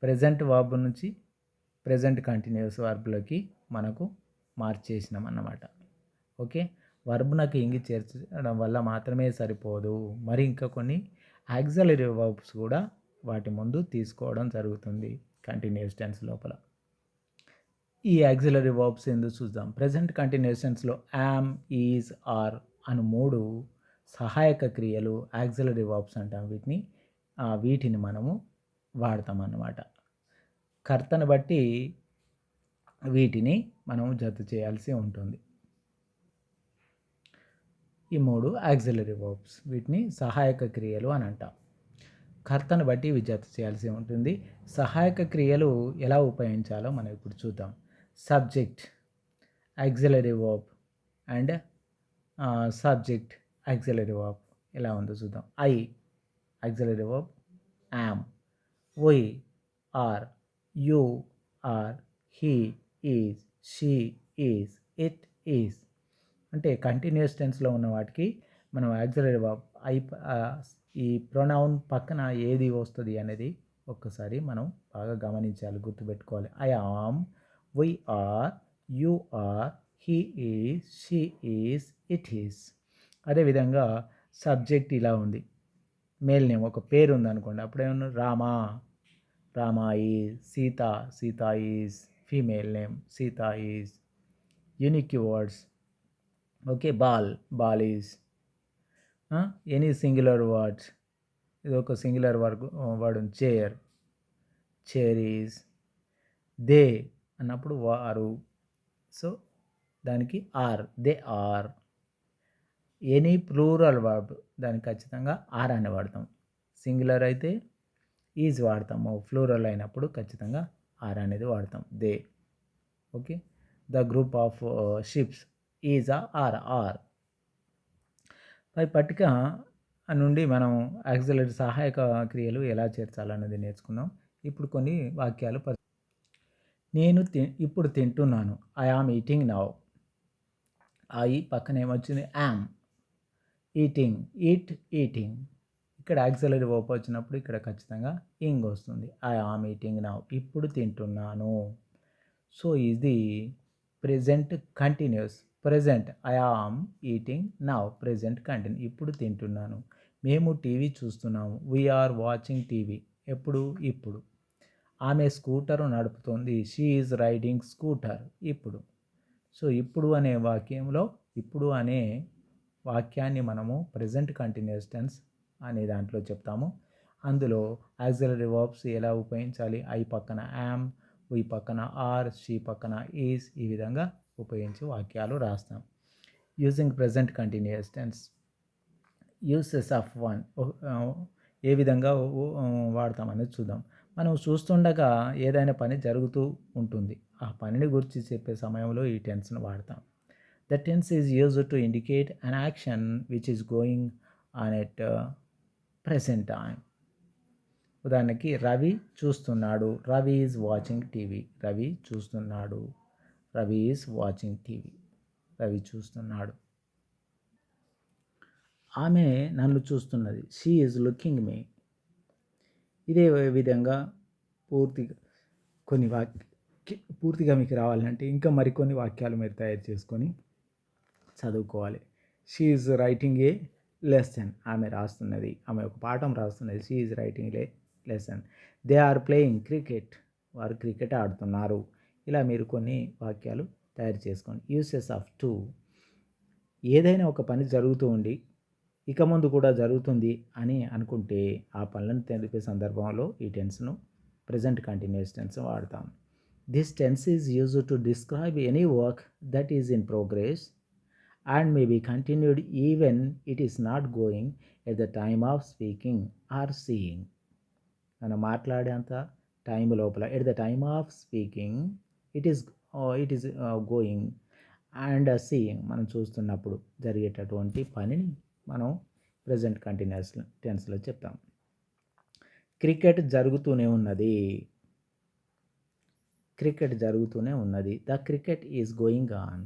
Speaker 1: ప్రెజెంట్ వర్బ్ నుంచి ప్రెజెంట్ కంటిన్యూయస్ వర్బ్లోకి మనకు మార్చేసినాం అన్నమాట. ఓకే, వర్బ్ నాకు ఇంగి చేర్చడం వల్ల మాత్రమే సరిపోదు, మరి ఇంకా కొన్ని ఆక్సిలరీ వర్బ్స్ కూడా వాటి ముందు తీసుకోవడం జరుగుతుంది కంటిన్యూయస్ టెన్స్ లోపల. ఈ ఆక్సిలరీ వర్బ్స్ ఎందుకు చూద్దాం. ప్రెజెంట్ కంటిన్యూయస్ టెన్స్లో యామ్, ఈజ్, ఆర్ అను 3 సహాయక క్రియలు ఆక్సిలరీ వర్బ్స్ అంటాం. వీటిని మనము వాడతాం అన్నమాట. కర్తను బట్టి వీటిని మనం జత చేయాల్సి ఉంటుంది. ఈ 3 ఆక్సిలరీ వర్బ్స్, వీటిని సహాయక క్రియలు అని అంటాం. కర్తను బట్టి ఇవి జత చేయాల్సి ఉంటుంది. సహాయక క్రియలు ఎలా ఉపయోగించాలో మనం ఇప్పుడు చూద్దాం. Subject auxiliary verb and subject auxiliary verb ఎలా ఉందో చూద్దాం. I auxiliary verb, am, we are, you are, he is, she is, it is. అంటే కంటిన్యూయస్ టెన్స్లో ఉన్న వాటికి మనం ఆక్సిలరీ వర్బ్ ఈ ప్రొనౌన్ పక్కన ఏది వస్తుంది అనేది ఒక్కసారి మనం బాగా గమనించాలి, గుర్తుపెట్టుకోవాలి. I am, we are, you are, he is, she is, it is. అదేవిధంగా సబ్జెక్ట్ ఇలా ఉంది. మేల్ నేమ్ ఒక పేరు ఉందనుకోండి, అప్పుడేమన్నా Rama, Rama is, Sita, Sita is female name, Sita is unique words. Okay, ball, ball is any singular words. ఇది ఒక సింగులర్ వర్డ్ ఉంది. చైర్, చైర్ ఈజ్ దే అన్నప్పుడు వారు. సో దానికి are, they are. Any plural verb దానికి ఖచ్చితంగా ఆర్ అని వాడతాం. సింగులర్ అయితే ఈజ్ వాడతాము, ఫ్లూరల్ అయినప్పుడు ఖచ్చితంగా ఆర్ అనేది వాడతాం, they. Okay, the group of ships is are, are. పై పట్టిక నుండి మనం యాక్సిలరీ సహాయక క్రియలు ఎలా చేర్చాలన్నది నేర్చుకున్నాం. ఇప్పుడు కొన్ని వాక్యాలు నేను ఇప్పుడు తింటున్నాను, I am eating now. I పక్కన ఏమొచ్చింది, యామ్. Eating, eat, eating. ఇక్కడ యాక్సిలరీ వర్బ్ వచ్చినప్పుడు ఇక్కడ ఖచ్చితంగా ఇంగ్ వస్తుంది. ఐ ఆమ్ ఈటింగ్ నౌ, ఇప్పుడు తింటున్నాను. సో ఇది present continuous. Present I am eating now, present continue, ఇప్పుడు తింటున్నాను. మేము టీవీ చూస్తున్నాము, వీఆర్ వాచింగ్ టీవీ, ఎప్పుడు, ఇప్పుడు. ఆమె స్కూటర్ నడుపుతుంది, షీ ఈజ్ రైడింగ్ స్కూటర్, ఇప్పుడు. సో ఇప్పుడు అనే వాక్యంలో ఇప్పుడు అనే వాక్యాన్ని మనము ప్రెజెంట్ కంటిన్యూస్ టెన్స్ అనే దాంట్లో చెప్తాము. అందులో ఆక్సిలరీ వర్బ్స్ ఎలా ఉపయోగించాలి, ఐ పక్కన యామ్, వి పక్కన ఆర్, షీ పక్కన ఈజ్, ఈ విధంగా ఉపయోగించి వాక్యాలు రాస్తాం. Using present continuous tense, uses of one ఏ విధంగా వాడతామనేది చూద్దాం. మనం చూస్తుండగా ఏదైనా పని జరుగుతూ ఉంటుంది, ఆ పనిని గురించి చెప్పే సమయంలో ఈ టెన్స్ను వాడతాం. The tense is used to indicate an action which is going on at present time. ఉదాహరణకి రవి చూస్తున్నాడు, Ravi is watching TV, Ravi చూస్తున్నాడు, Ravi is watching TV, Ravi చూస్తున్నాడు. ఆమె నన్ను చూస్తున్నది, షీ ఈజ్ లుకింగ్ మీ. ఇదే విధంగా పూర్తిగా కొన్ని పూర్తిగా మీకు రావాలంటే ఇంకా మరికొన్ని వాక్యాలు మీరు తయారు చేసుకొని చదువుకోవాలి. She is writing a lesson, ఆమె రాస్తున్నది, ఆమె ఒక పాఠం రాస్తున్నది, she is writing a lesson. They are playing cricket, వారు క్రికెట్ ఆడుతున్నారు. ఇలా మీరు కొన్ని వాక్యాలు తయారు చేసుకోండి. యూసెస్ ఆఫ్ టు, ఏదైనా ఒక పని జరుగుతూ ఉండి ఇక ముందు కూడా జరుగుతుంది అని అనుకుంటే ఆ పనులను తెలిపే సందర్భంలో ఈ టెన్స్ను ప్రెజెంట్ కంటిన్యూస్ టెన్స్ వాడతాం. This tense is used to describe any work that is in progress and may be continued even it is not going at the time of speaking or seeing. మనం మాట్లాడేంత time లోపల at the time of speaking it is going and seeing, మనం చూస్తున్నప్పుడు జరిగేటటువంటి పనిని మనం present continuous టెన్స్లో చెప్తాం. Cricket జరుగుతూనే ఉన్నది, క్రికెట్ జరుగుతూనే ఉన్నది. The cricket is going on,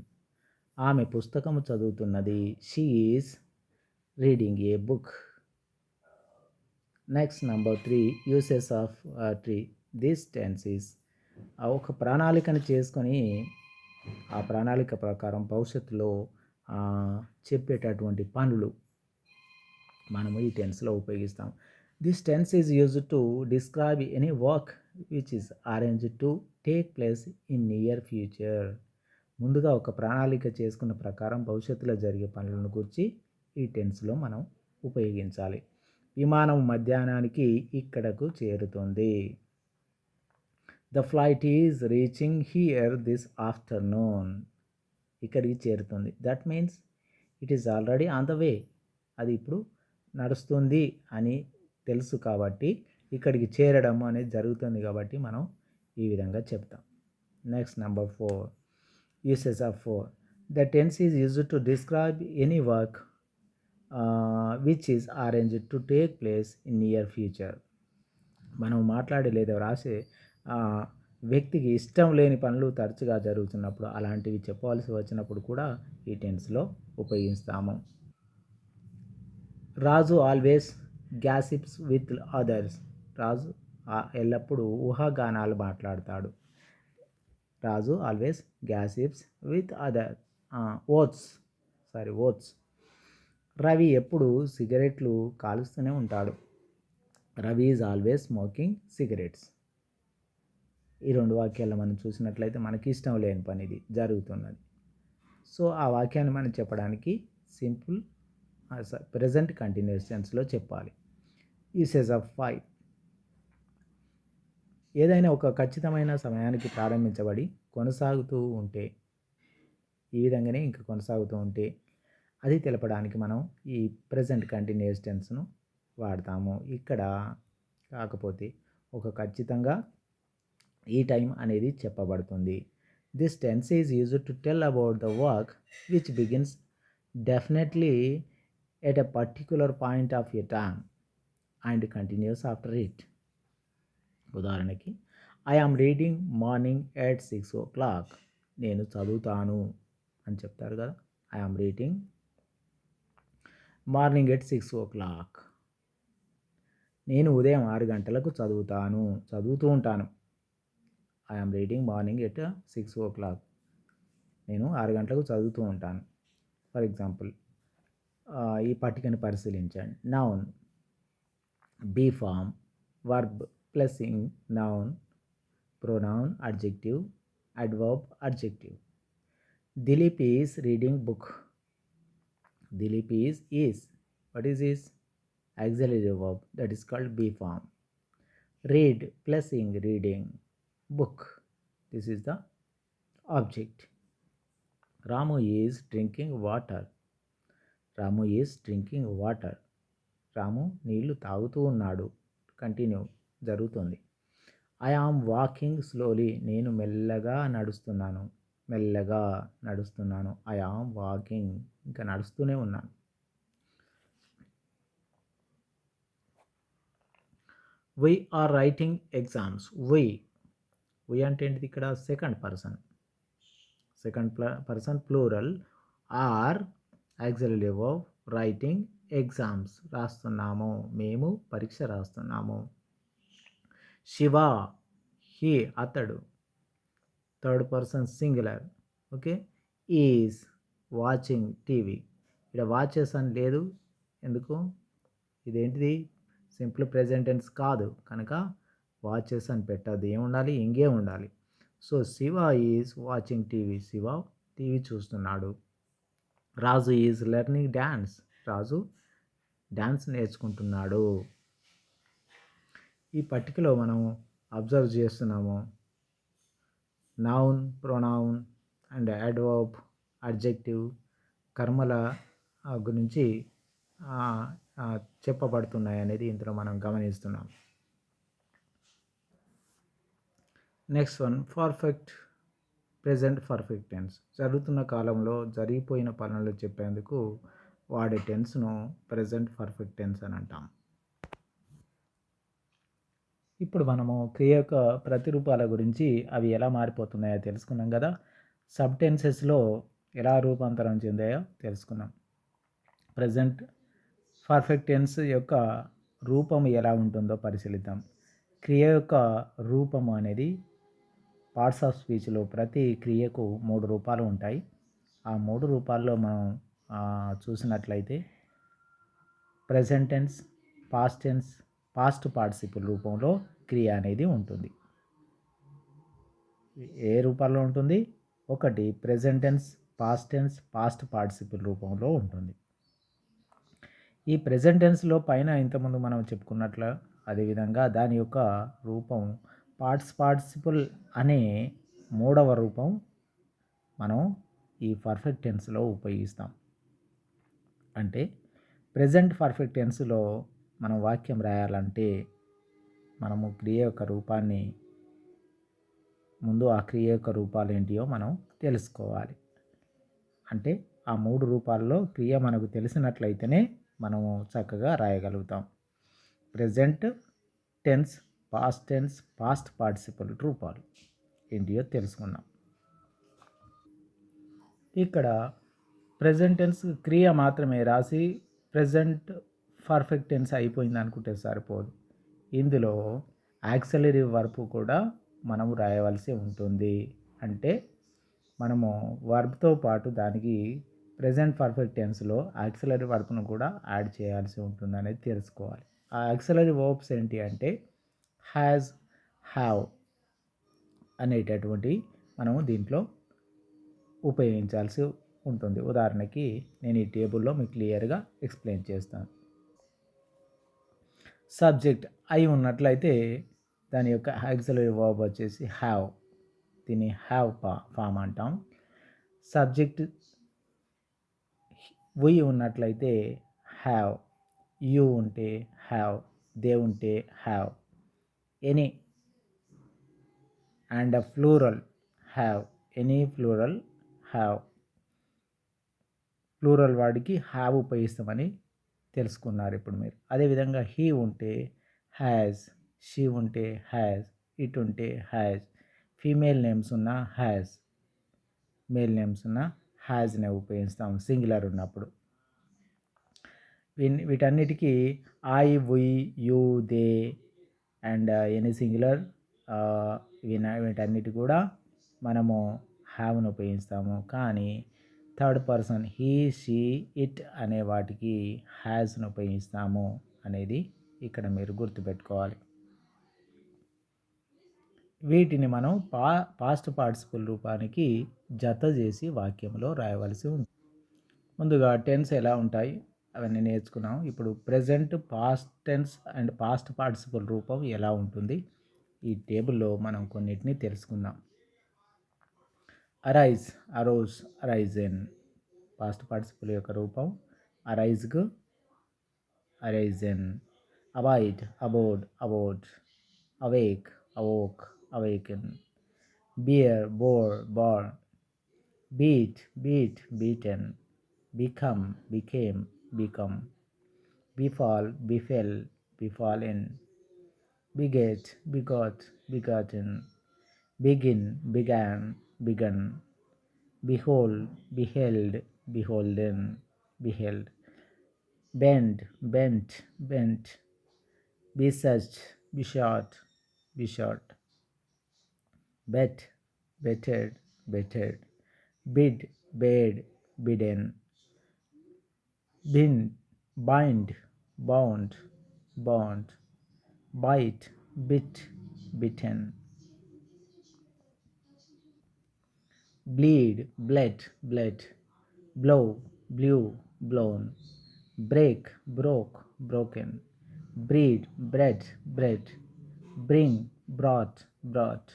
Speaker 1: ఆమె పుస్తకము చదువుతున్నది, she is reading a book. Next number 3, uses of three. This tense is, ఒక ప్రణాళికను చేసుకొని ఆ ప్రణాళిక ప్రకారం భవిష్యత్తులో చెప్పేటటువంటి పనులు మనము ఈ టెన్స్లో ఉపయోగిస్తాం. This tense is used to describe any work which is arranged to take place in near future. ముందుగా ఒక ప్రణాళిక చేసుకున్న ప్రకారం భవిష్యత్తులో జరిగే పనులను గురించి ఈ టెన్స్లో మనం ఉపయోగించాలి. విమానం మధ్యాహ్నానికి ఇక్కడకు చేరుతుంది. The flight is reaching here this afternoon, ఇక్కడికి చేరుతుంది. That means it is already on the way, అది ఇప్పుడు నడుస్తుంది అని తెలుసు కాబట్టి ఇక్కడికి చేరడం అనేది జరుగుతుంది కాబట్టి మనం ఈ విధంగా చెప్తాం. Next number 4, uses of 4. The tense is used to describe any work which is arranged to take place in near future. మనం మాట్లాడే లేదా రాసే వ్యక్తికి ఇష్టం లేని పనులు తరచుగా జరుగుతున్నప్పుడు అలాంటివి చెప్పవలసి వచ్చినప్పుడు కూడా ఈ టెన్స్లో ఉపయోగిస్తాము. Raju always gossips with others, Raju ఎల్లప్పుడూ ఊహాగానాలు మాట్లాడతాడు. Raju always gossips with others. Ravi ఎప్పుడు సిగరెట్లు కాలుస్తూనే ఉంటాడు. Ravi is always smoking cigarettes. ఈ 2 వాక్యాల్లో మనం చూసినట్లయితే మనకి ఇష్టం లేని పని ఇది జరుగుతున్నది. సో, ఆ వాక్యాన్ని మనం చెప్పడానికి సింపుల్ ప్రెజెంట్ కంటిన్యూస్ టెన్స్‌లో చెప్పాలి. Usage of 5. ఏదైనా ఒక ఖచ్చితమైన సమయానికి ప్రారంభించబడి కొనసాగుతూ ఉంటే, ఈ విధంగానే ఇంకా కొనసాగుతూ ఉంటే, అది తెలపడానికి మనం ఈ ప్రెజెంట్ కంటిన్యూస్ టెన్స్‌ను వాడతాము. ఇక్కడ కాకపోతే ఒక ఖచ్చితంగా ఈ టైం అనేది చెప్పబడుతుంది. This tense is used to tell about the work which begins definitely at a particular point of a time and continues after it. ఉదాహరణకి, I am reading morning at 6 o'clock. నేను చదువుతాను అని చెప్తారు కదా. I am reading morning at 6 o'clock. నేను ఉదయం 6 గంటలకు చదువుతూ ఉంటాను. I am reading morning at 6 o'clock. నేను 6 గంటలకు చదువుతూ ఉంటాను. ఫర్ ఎగ్జాంపుల్, ఈ పట్టికను పరిశీలించండి. Noun, be form, verb plus ing, noun, pronoun, adjective, adverb, adjective. Dilip is reading book. Dilip is what is this? Auxiliary verb, that is called be form. Read plus ing, reading, book, this is the object. Ramu is drinking water. Ramu is drinking water. Ramu నీళ్లు తాగుతూ ఉన్నాడు. Continue జరుగుతుంది. I am walking slowly. నేను మెల్లగా నడుస్తున్నాను. I am walking, ఇంకా నడుస్తూనే ఉన్నాను. We are writing exams. We అంటే ఏంటిది ఇక్కడ? Second person plural. Are auxiliary verb, writing exams, రాస్తున్నాము, మేము పరీక్ష రాస్తున్నాము. శివ, హీ అతడు, third person singular. Okay. Is watching TV. ఇక్కడ వాచెస్ అని లేదు. ఎందుకు? ఇదేంటిది? సింపుల్ ప్రెజెంట్ టెన్స్ కాదు కనుక వాచెస్ అని పెట్టద్దు. ఏముండాలి? ఇంగే ఉండాలి. So Shiva is watching TV. Shiva TV చూస్తున్నాడు. Raju is learning dance. Raju dance నేర్చుకుంటున్నాడు. ఈ పట్టికలో మనం అబ్జర్వ్ చేస్తున్నాము noun, pronoun and adverb, adjective, కర్మల గురించి చెప్పబడుతున్నాయి అనేది ఇందులో మనం గమనిస్తున్నాం. Next one, present perfect tense. జరుగుతున్న కాలంలో జరిగిపోయిన పనులు చెప్పేందుకు వాడే టెన్స్ను ప్రెజెంట్ పర్ఫెక్ట్ టెన్స్ అని అంటాం. ఇప్పుడు మనము క్రియ యొక్క ప్రతిరూపాల గురించి అవి ఎలా మారిపోతున్నాయో తెలుసుకున్నాం కదా. సబ్ టెన్సెస్లో ఎలా రూపాంతరం చెందాయో తెలుసుకున్నాం. ప్రెజెంట్ పర్ఫెక్ట్ టెన్స్ యొక్క రూపం ఎలా ఉంటుందో పరిశీలిద్దాం. క్రియ యొక్క రూపము అనేది పార్ట్స్ ఆఫ్ స్పీచ్లో ప్రతి క్రియకు 3 రూపాలు ఉంటాయి. ఆ 3 రూపాల్లో మనం చూసినట్లయితే present tense, past tense, past participle రూపంలో క్రియ అనేది ఉంటుంది. ఏ రూపాల్లో ఉంటుంది? ఒకటి present tense, past tense, past participle రూపంలో ఉంటుంది. ఈ ప్రెజెంట్ టెన్స్లో పైన ఇంతకుముందు మనం చెప్పుకున్నట్లు అదేవిధంగా దాని యొక్క రూపం పార్టిసిపుల్ అనే 3వ రూపం మనం ఈ పర్ఫెక్ట్ టెన్స్లో ఉపయోగిస్తాం. అంటే ప్రెజెంట్ పర్ఫెక్ట్ టెన్స్లో మనం వాక్యం రాయాలంటే మనము క్రియ యొక్క రూపాన్ని ముందు ఆ క్రియ యొక్క రూపాలు ఏంటియో మనం తెలుసుకోవాలి. అంటే ఆ 3 రూపాల్లో క్రియ మనకు తెలిసినట్లయితేనే మనము చక్కగా రాయగలుగుతాం. Present tense, past tense, past participle రూపాలు ఏంటియో తెలుసుకున్నాం. ఇక్కడ ప్రెజెంట్ టెన్స్ క్రియ మాత్రమే రాసి ప్రెజెంట్ పర్ఫెక్ట్ టెన్స్ అయిపోయింది అనుకుంటే సరిపోదు. ఇందులో యాక్సిలరీ వర్బ్ కూడా మనము రాయవలసి ఉంటుంది. అంటే మనము వర్బ్తో పాటు దానికి ప్రెజెంట్ పర్ఫెక్ట్ టెన్స్లో యాక్సిలరీ వర్బ్ను కూడా యాడ్ చేయాల్సి ఉంటుంది అనేది తెలుసుకోవాలి. ఆ యాక్సిలరీ వర్బ్స్ ఏంటి అంటే హ్యాజ్, హ్యావ్ అనేటటువంటి మనము దీంట్లో ఉపయోగించాల్సి ఉంటుంది. ఉదాహరణకి నేను ఈ టేబుల్లో మీకు క్లియర్గా ఎక్స్ప్లెయిన్ చేస్తాను. సబ్జెక్ట్ అయి ఉన్నట్లయితే దాని యొక్క యాక్సిలరీ వర్బ్ వచ్చేసి హ్యావ్. దీన్ని హ్యావ్ ఫామ్ అంటాం. సబ్జెక్ట్ వి ఉన్నట్లయితే హ్యావ్, యూ ఉంటే హ్యావ్, దే ఉంటే have, any and plural have, any plural have. Plural వాడికి హ్యావ్ ఉపయోగిస్తామని తెలుసుకున్నారు ఇప్పుడు మీరు. అదేవిధంగా హీ ఉంటే హ్యాజ్, షీ ఉంటే హ్యాజ్, ఇట్ ఉంటే హ్యాజ్, ఫీమేల్ నేమ్స్ ఉన్న హ్యాజ్, మేల్ నేమ్స్ ఉన్న హ్యాజ్నే ఉపయోగిస్తాం సింగులర్ ఉన్నప్పుడు. వీటన్నిటికీ I, we, you, they and any singular వీటన్నిటి కూడా మనము హ్యావ్ను ఉపయోగిస్తాము. కానీ third person he, she, it అనే వాటికి హ్యాజ్ను ఉపయోగిస్తాము అనేది ఇక్కడ మీరు గుర్తుపెట్టుకోవాలి. వీటిని మనం పాస్ట్ పార్టిసిపుల్ రూపానికి జత చేసి వాక్యంలో రాయవలసి ఉంది. ముందుగా టెన్స్ ఎలా ఉంటాయి అవన్నీ నేర్చుకున్నాం. ఇప్పుడు present, past tense and past participle రూపం ఎలా ఉంటుంది ఈ టేబుల్లో మనం కొన్నిటిని తెలుసుకుందాం. Arise, arose, arisen. Past participle యొక్క రూపం అరైజ్కు arisen. Abide, abode, abode. Awake, awoke, awaken. Bear, bore, bar. Beat, beat, beaten. become, became, become. Befall, befell, befallen. Beget, begot, begotten. Begin, began, begun. Behold, beheld, beholden, beheld. Bend, bent, bent. Besought, besought, besought. Bet, bettered, bettered. Bid, bade, bidden. Bind, bound, bound. Bite, bit, bitten. Bleed, bled, bled. Blow, blew, blown. Break, broke, broken. Breed, bred, bred. Bring, brought, brought.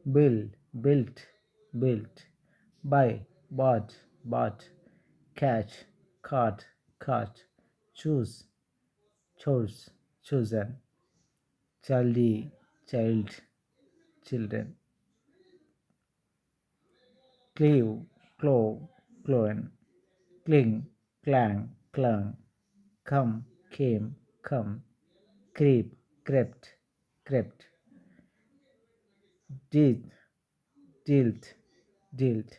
Speaker 1: Build, built, built. Buy, bought, bought. Catch, caught, caught. Choose, chose, chosen. Childy, child, children. Cleave, clove, cloven. Cling, clang, clung. Come, came, come. Creep, crept, crept. Did, dealt, dealt.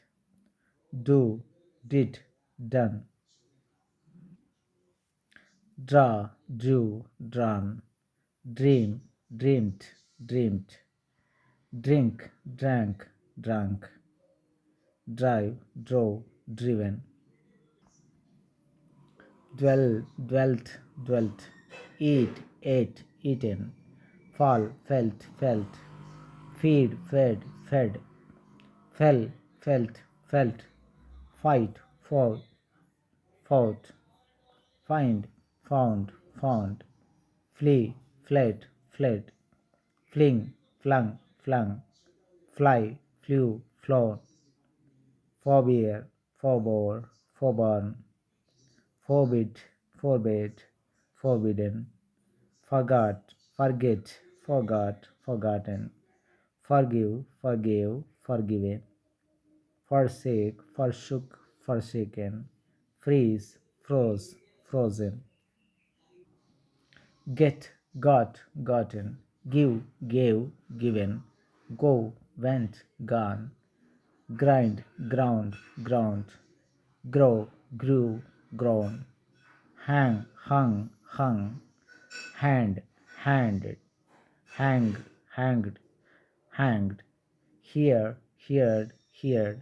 Speaker 1: Do, did, done. Draw, drew, drawn. Dream, dreamed, dreamed. Drink, drank, drunk. Drive, drove, driven. Dwell, dwelt, dwelt. Eat, ate, eaten. Fall, felt, felt. Feed, fed, fed. Fell, felt, felt. Fight, fought, fought. Find, found, found. Flee, fled, fled. Fling, flung, flung. Fly, flew, flown. Forbear, forbore, forborne. Forbid, forbade, forbidden. Forgot, forget, forgot, forgotten. Forgive, forgave, forgiven. Forsake, forsook, forsaken. Freeze, froze, frozen. Get, got, gotten. Give, gave, given. Go, went, gone. Grind, ground, ground. Grow, grew, grown. Hang, hung, hung. Hand, handed. Hang, hanged, hanged. Hear, heard, heard.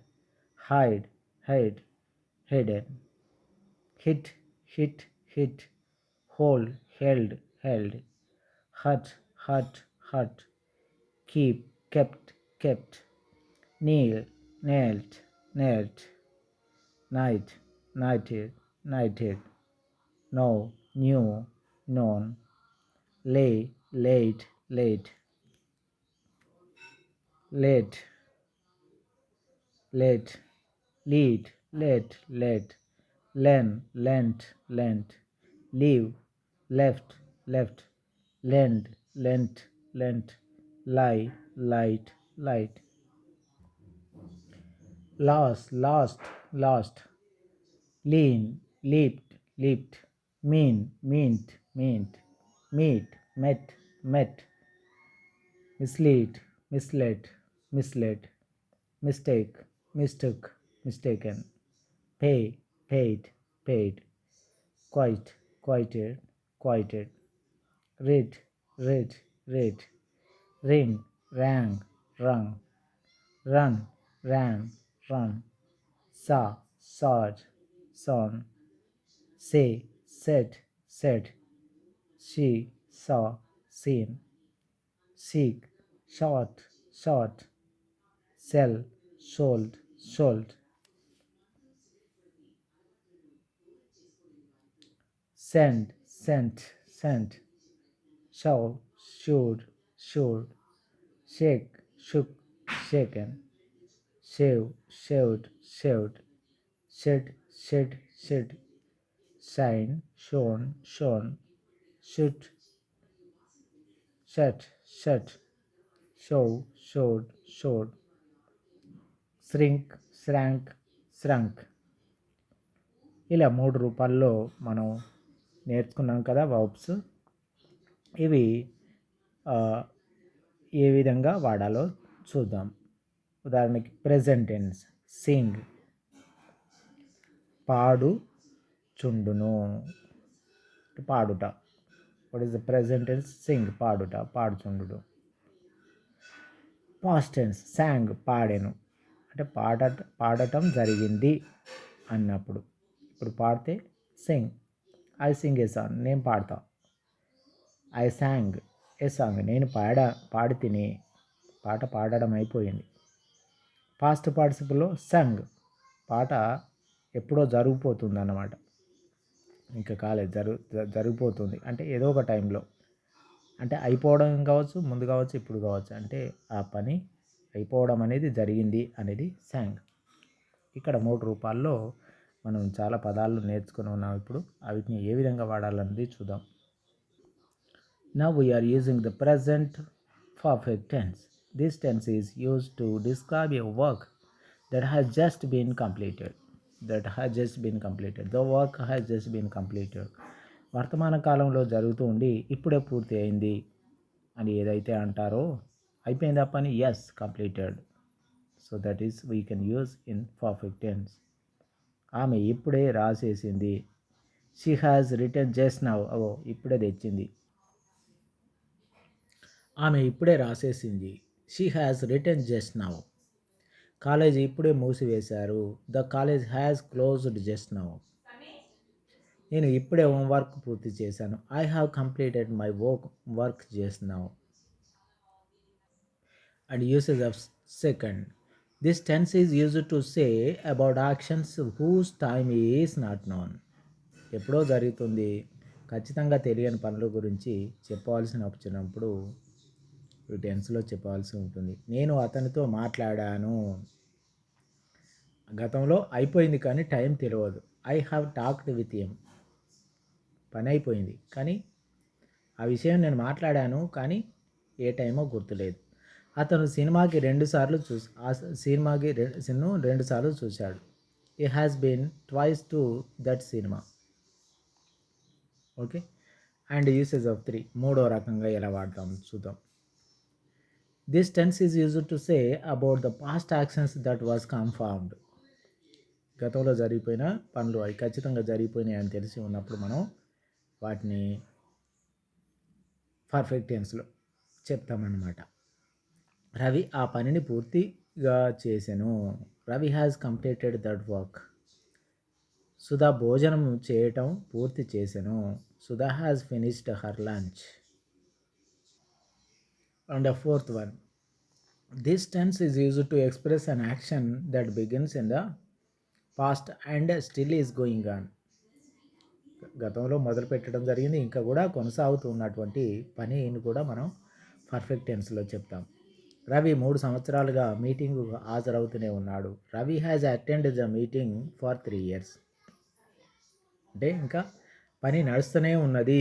Speaker 1: Hide, hid, hidden, hit, hit, hit, hold, held, held, hut, hut, hut, keep, kept, kept, kneel, knelt, knelt, night, nighted, nighted, know, knew, known, lay, late, late, late, late, lead, led, led, lend, lent, lent, leave, left, left, lend, lent, lent, lie, light, light, lost, lost, lost, lean, leaped, leaped, mean, meant, meant, meet, met, met, mislead, misled, misled, mistake, mistook, mistaken, pay, paid, paid, quite, quieted, quieted, read, read, read, ring, rang, rung, run, ran, run, saw, sawed, sawn, say, said, said, she, saw, seen, seek, sought, sought, sell, sold, sold, send, sent, sent, show, showed, showed, shake, shook, shaken, shave, shaved, shaved, shed, shed, shed, shine, shone, shone, shoot, shut, shut, show, showed, showed, shrink, shrank, shrunk. ఇలా 3 రూపాల్లో మనం నేర్చుకున్నాం కదా verbs. ఇవి ఏ విధంగా వాడాలో చూద్దాం. ఉదాహరణకి ప్రెజెంట్ టెన్స్ సింగ్, పాడు చుండును, పాడుట. What is the present tense? Sing, పాడుట, పాడుచుండుడు. పాస్ట్ టెన్స్ సాంగ్, పాడెను, అంటే పాడటం జరిగింది అన్నప్పుడు. ఇప్పుడు పాడితే sing, I sing a song, నేను పాడతా. ఐ సాంగ్ ఏ సాంగ్, నేను పాడి తిని, పాట పాడడం అయిపోయింది. పాస్ట్ పార్టిసిపుల్లో సంగ్, పాట ఎప్పుడో జరిగిపోతుంది అన్నమాట, ఇంకా కాలేదు, జరిగిపోతుంది అంటే ఏదో ఒక టైంలో, అంటే అయిపోవడం కావచ్చు, ముందు కావచ్చు, ఇప్పుడు కావచ్చు, అంటే ఆ పని అయిపోవడం అనేది జరిగింది అనేది సాంగ్. ఇక్కడ 3 రూపాల్లో మనం చాలా పదాలు నేర్చుకుని ఉన్నాం. ఇప్పుడు వీటిని ఏ విధంగా వాడాలన్నది చూద్దాం. Now we are using the present perfect tense. This tense is used to describe a work that has just been completed. The work has just been completed. వర్తమాన కాలంలో జరుగుతూ ఉండి ఇప్పుడే పూర్తి అయింది అని ఏదైతే అంటారో, అయిపోయింది ఆ పని, yes, completed. So that is we can use in perfect tense. ఆమె ఇప్పుడే రాసేసింది. She has return just now, ఇప్పుడే తెచ్చింది. ఆమె ఇప్పుడే రాసేసింది. She has return just now. College ఇప్పుడే మూసివేశారు. The college has closed just now. నేను ఇప్పుడే హోంవర్క్ పూర్తి చేశాను. I have completed my work just now. And usage of second. This tense is used to say about actions whose time is not known. ఎప్పుడో జరుగుతుంది, ఖచ్చితంగా తెలియని పనుల గురించి చెప్పవలసిన వచ్చినప్పుడు ఈ టెన్స్లో చెప్పవలసి ఉంటుంది. నేను అతనితో మాట్లాడాను, గతంలో అయిపోయింది కానీ టైం తెలియదు. I have talked with him, పని అయిపోయింది కానీ ఆ విషయం నేను మాట్లాడాను కానీ ఏ టైమో గుర్తులేదు. అతను సినిమాకి 2 సార్లు చూశాడు. He has been twice to that cinema. Okay. And usage of 3, మూడో రకంగా ఎలా వాడతాం చూద్దాం. This tense is used to say about the past actions that was confirmed. గతంలో జరిగిపోయిన పనులు అవి ఖచ్చితంగా జరిగిపోయినాయి అని తెలిసి ఉన్నప్పుడు మనం వాటిని పర్ఫెక్ట్ టెన్స్లో చెప్తామన్నమాట. రవి ఆ పనిని పూర్తిగా చేసెను. Ravi has completed that work. Sudha భోజనం చేయటం పూర్తి చేసెను. Sudha has finished her lunch. And the fourth one, this tense is used to express an action that begins in the past and still is going on. గతంలో మొదలు పెట్టడం జరిగింది, ఇంకా కూడా కొనసాగుతూ ఉన్నటువంటి పనిని కూడా మనం పర్ఫెక్ట్ టెన్స్లో చెప్తాం. రవి 3 సంవత్సరాలుగా మీటింగు హాజరవుతూనే ఉన్నాడు. Ravi has attend the meeting for 3 years. అంటే ఇంకా పని నడుస్తూనే ఉన్నది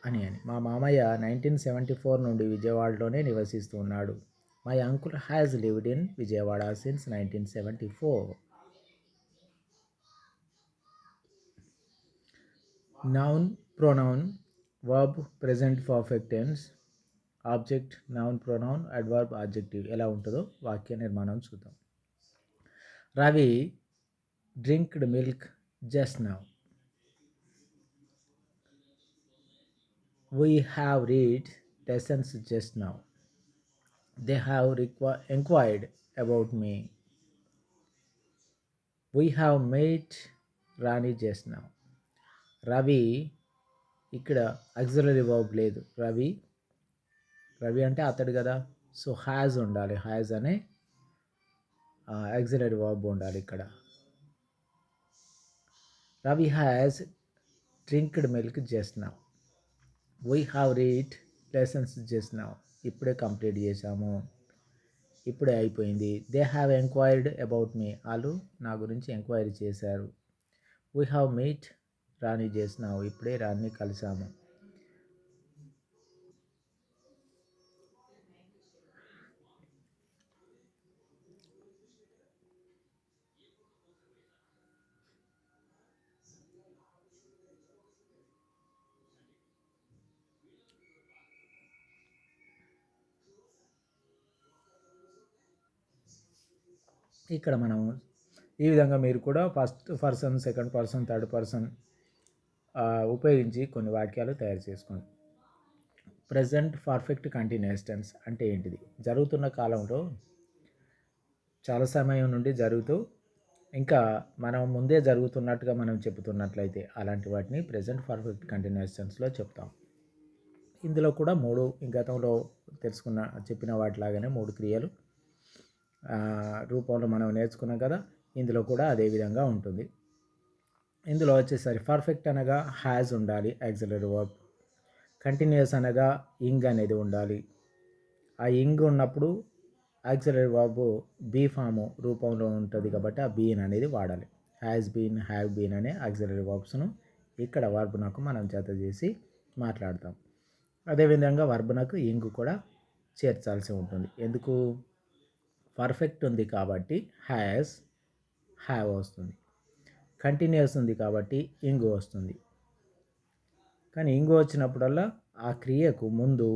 Speaker 1: అని. మా మామయ్య 1974 నుండి విజయవాడలోనే నివసిస్తూ ఉన్నాడు. My uncle has lived in Vijayawada since 1974. Noun, pronoun, verb, present perfect tense, object, noun, pronoun, adverb, objective ఎలా ఉంటుందో వాక్య నిర్మాణం చూద్దాం. Ravi drinked milk just now. We have read lessons just now. They have inquired about me. We have met Rani just now. Ravi ఇక్కడ auxiliary verb లేదు. రవి అంటే అతడు కదా, సో హ్యాజ్ ఉండాలి. హ్యాజ్ అనే ఆక్సిలరీ వర్బ్ ఉండాలి ఇక్కడ. Ravi has drinked milk just now. We have read lessons just now. ఇప్పుడే కంప్లీట్ చేశాము, ఇప్పుడే అయిపోయింది. They have enquired about me. వాళ్ళు నా గురించి ఎంక్వైరీ చేశారు. We have meet Rani just now. ఇప్పుడే రాణిని కలిసాము. ఇక్కడ మనం ఈ విధంగా మీరు కూడా first person, second person, third person ఉపయోగించి కొన్ని వాక్యాలు తయారు చేసుకోండి. ప్రెజెంట్ పర్ఫెక్ట్ కంటిన్యూస్ టెన్స్ అంటే ఏంటిది? జరుగుతున్న కాలంలో చాలా సమయం నుండి జరుగుతూ ఇంకా మనం ముందే జరుగుతున్నట్టుగా మనం చెబుతున్నట్లయితే అలాంటి వాటిని ప్రెజెంట్ పర్ఫెక్ట్ కంటిన్యూస్ టెన్స్లో చెప్తాం. ఇందులో కూడా 3 గతంలో చెప్పిన వాటిలాగానే 3 క్రియలు రూపంలో మనం నేర్చుకున్నాం కదా. ఇందులో కూడా అదే విధంగా ఉంటుంది. ఇందులో వచ్చేసరి పర్ఫెక్ట్ అనగా హ్యాజ్ ఉండాలి, ఆక్సిలరీ వర్బ్. కంటిన్యూస్ అనగా ఇంగ్ అనేది ఉండాలి. ఆ ఇంగ్ ఉన్నప్పుడు ఆక్సిలరీ వర్బ్ బీ ఫామ్ రూపంలో ఉంటుంది కాబట్టి ఆ బీన్ అనేది వాడాలి. హ్యాజ్ బీన్, హ్యావ్ బీన్ అనే ఆక్సిలరీ వర్బ్స్ను ఇక్కడ వర్బ్నకు మనం జత చేసి మాట్లాడతాం. అదేవిధంగా వర్బ్నకు ఇంగ్ కూడా చేర్చాల్సి ఉంటుంది. ఎందుకు? పర్ఫెక్ట్ ఉంది కాబట్టి హ్యాస్, హ్యావ్ వస్తుంది. కంటిన్యూస్ ఉంది కాబట్టి ఇంగు వస్తుంది. కానీ ఇంగు వచ్చినప్పుడల్లా ఆ క్రియకు ముందు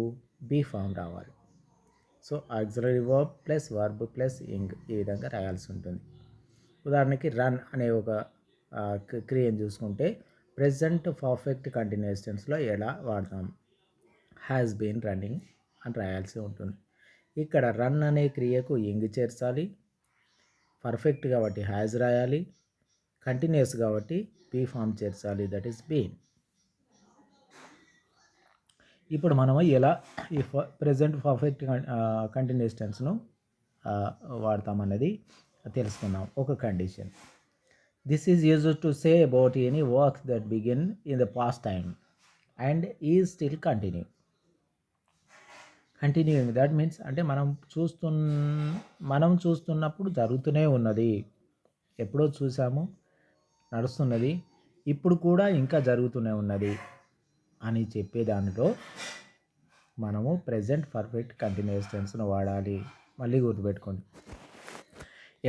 Speaker 1: బీ ఫామ్ రావాలి. So auxiliary verb plus verb plus ing ఈ విధంగా రాయాల్సి ఉంటుంది. ఉదాహరణకి రన్ అనే ఒక క్రియను చూసుకుంటే ప్రెజెంట్ పర్ఫెక్ట్ కంటిన్యూస్ టెన్స్లో ఎలా వాడతాం? హ్యాస్ బీన్ రన్నింగ్ అని రాయాల్సి ఉంటుంది. ఇక్కడ రన్ అనే క్రియకు ఇంగ్ చేర్చాలి. పర్ఫెక్ట్ కాబట్టి హ్యాజ్ రాయాలి. కంటిన్యూస్ కాబట్టి బీ ఫామ్ చేర్చాలి, దట్ ఈస్ బీన్. ఇప్పుడు మనము ఎలా ఈ ప్రెజెంట్ పర్ఫెక్ట్ కంటిన్యూస్ టెన్స్ను వాడతామన్నది తెలుసుకుందాం. ఒక condition, this is used to say about any work that begin in the past time and is still continuing. That means అంటే మనం చూస్తున్నప్పుడు జరుగుతూనే ఉన్నది, ఎప్పుడో చూసాము, నడుస్తున్నది, ఇప్పుడు కూడా ఇంకా జరుగుతూనే ఉన్నది అని చెప్పే దానిలో మనము ప్రెజెంట్ పర్ఫెక్ట్ కంటిన్యూస్ టెన్స్ను వాడాలి. మళ్ళీ గుర్తుపెట్టుకోండి,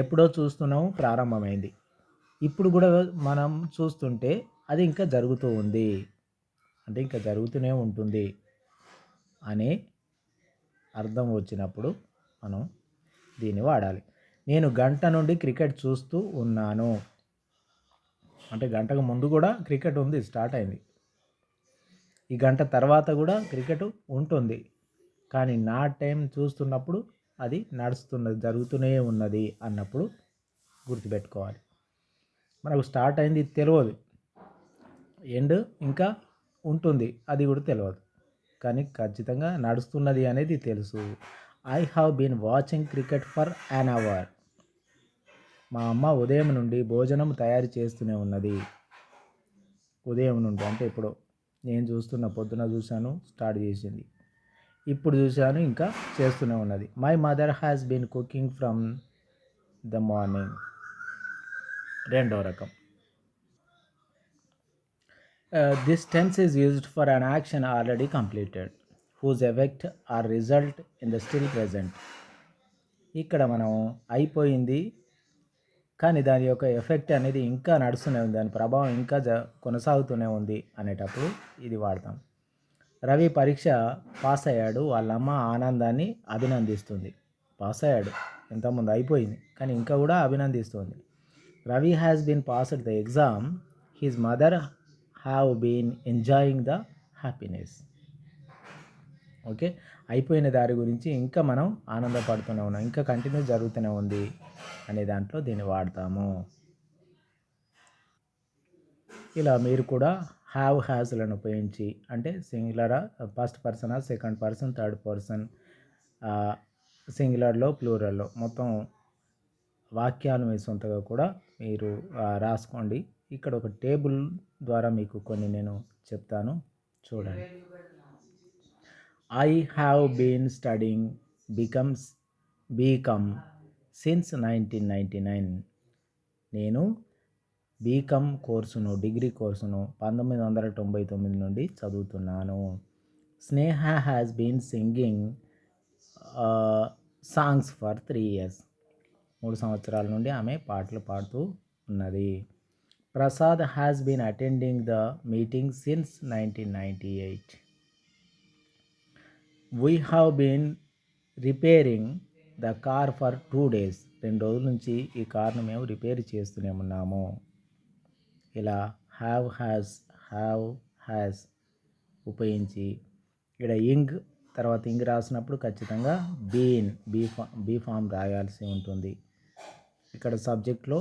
Speaker 1: ఎప్పుడో చూస్తున్నాము, ప్రారంభమైంది, ఇప్పుడు కూడా మనం చూస్తుంటే అది ఇంకా జరుగుతూ ఉంది అంటే ఇంకా జరుగుతూనే ఉంటుంది అనే అర్థం వచ్చినప్పుడు మనం దీన్ని వాడాలి. నేను గంట నుండి క్రికెట్ చూస్తూ ఉన్నాను అంటే గంటకు ముందు కూడా క్రికెట్ ఉంది, స్టార్ట్ అయింది. ఈ గంట తర్వాత కూడా క్రికెట్ ఉంటుంది, కానీ నా టైం చూస్తున్నప్పుడు అది నడుస్తున్నది, జరుగుతూనే ఉన్నది అన్నప్పుడు గుర్తుపెట్టుకోవాలి. మనకు స్టార్ట్ అయింది తెలియదు, ఎండ్ ఇంకా ఉంటుంది అది కూడా తెలియదు, కానీ ఖచ్చితంగా నడుస్తున్నది అనేది తెలుసు. I have been watching cricket for an hour. మా అమ్మ ఉదయం నుండి భోజనం తయారు చేస్తూనే ఉన్నది. ఉదయం నుండి అంటే ఇప్పుడు నేను చూస్తున్న, పొద్దున చూశాను స్టార్ట్ చేసింది, ఇప్పుడు చూశాను ఇంకా చేస్తూనే ఉన్నది. My mother has been cooking from the morning. రెండో రకం. This tense is used for an action already completed whose effect or result in the still present. ఇక్కడ మనం అయిపోయింది కానీ దాని యొక్క ఎఫెక్ట్ అనేది ఇంకా నడుస్తూనే ఉంది, దాని ప్రభావం ఇంకా కొనసాగుతూనే ఉంది అనేటప్పుడు ఇది వాడతాం. రవి పరీక్ష పాస్ అయ్యాడు, వాళ్ళమ్మ ఆనందాన్ని అభినందిస్తుంది. పాస్ అయ్యాడు, ఇంతకుముందు అయిపోయింది కానీ ఇంకా కూడా అభినందిస్తుంది. Ravi has been passed the exam, his mother have been enjoying the happiness. Okay, అయిపోయిన దారి గురించి ఇంకా మనం ఆనందపడుతూనే ఉన్నాం, ఇంకా కంటిన్యూ జరుగుతూనే ఉంది అనే దాంట్లో దీన్ని వాడతాము. ఇలా మీరు కూడా హ్యావ్ హ్యాస్లను ఉపయోగించి, అంటే సింగులరా, ఫస్ట్ పర్సనా, సెకండ్ పర్సన్, థర్డ్ పర్సన్, సింగులర్లో, ప్లూరల్లో మొత్తం వాక్యాలు మీ సొంతగా కూడా మీరు రాసుకోండి. ఇక్కడ ఒక టేబుల్ ద్వారా మీకు కొన్ని నేను చెప్తాను, చూడండి. I have been studying B Com since 1999. నేను బీకామ్ కోర్సును, డిగ్రీ కోర్సును 1999 నుండి చదువుతున్నాను. Sneha has been singing songs for 3 years. 3 సంవత్సరాల నుండి ఆమె పాటలు పాడుతూ ఉన్నది. Prasad has been attending the meeting since 1998. We have been repairing the car for 2 days. 2 రోజుల నుంచి ఈ కార్ను మేము రిపేర్ చేస్తూనే ఉన్నాము. ఇలా హ్యావ్ హ్యాస్ ఉపయోగించి ఇక్కడ తర్వాత ఇంగ్ రాసినప్పుడు ఖచ్చితంగా బీ ఫామ్ రాయాల్సి ఉంటుంది. ఇక్కడ సబ్జెక్ట్లో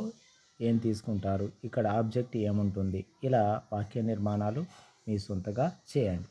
Speaker 1: ఏం తీసుకుంటారు, ఇక్కడ ఆబ్జెక్ట్ ఏముంటుంది, ఇలా వాక్య నిర్మాణాలు మీ సొంతగా చేయండి.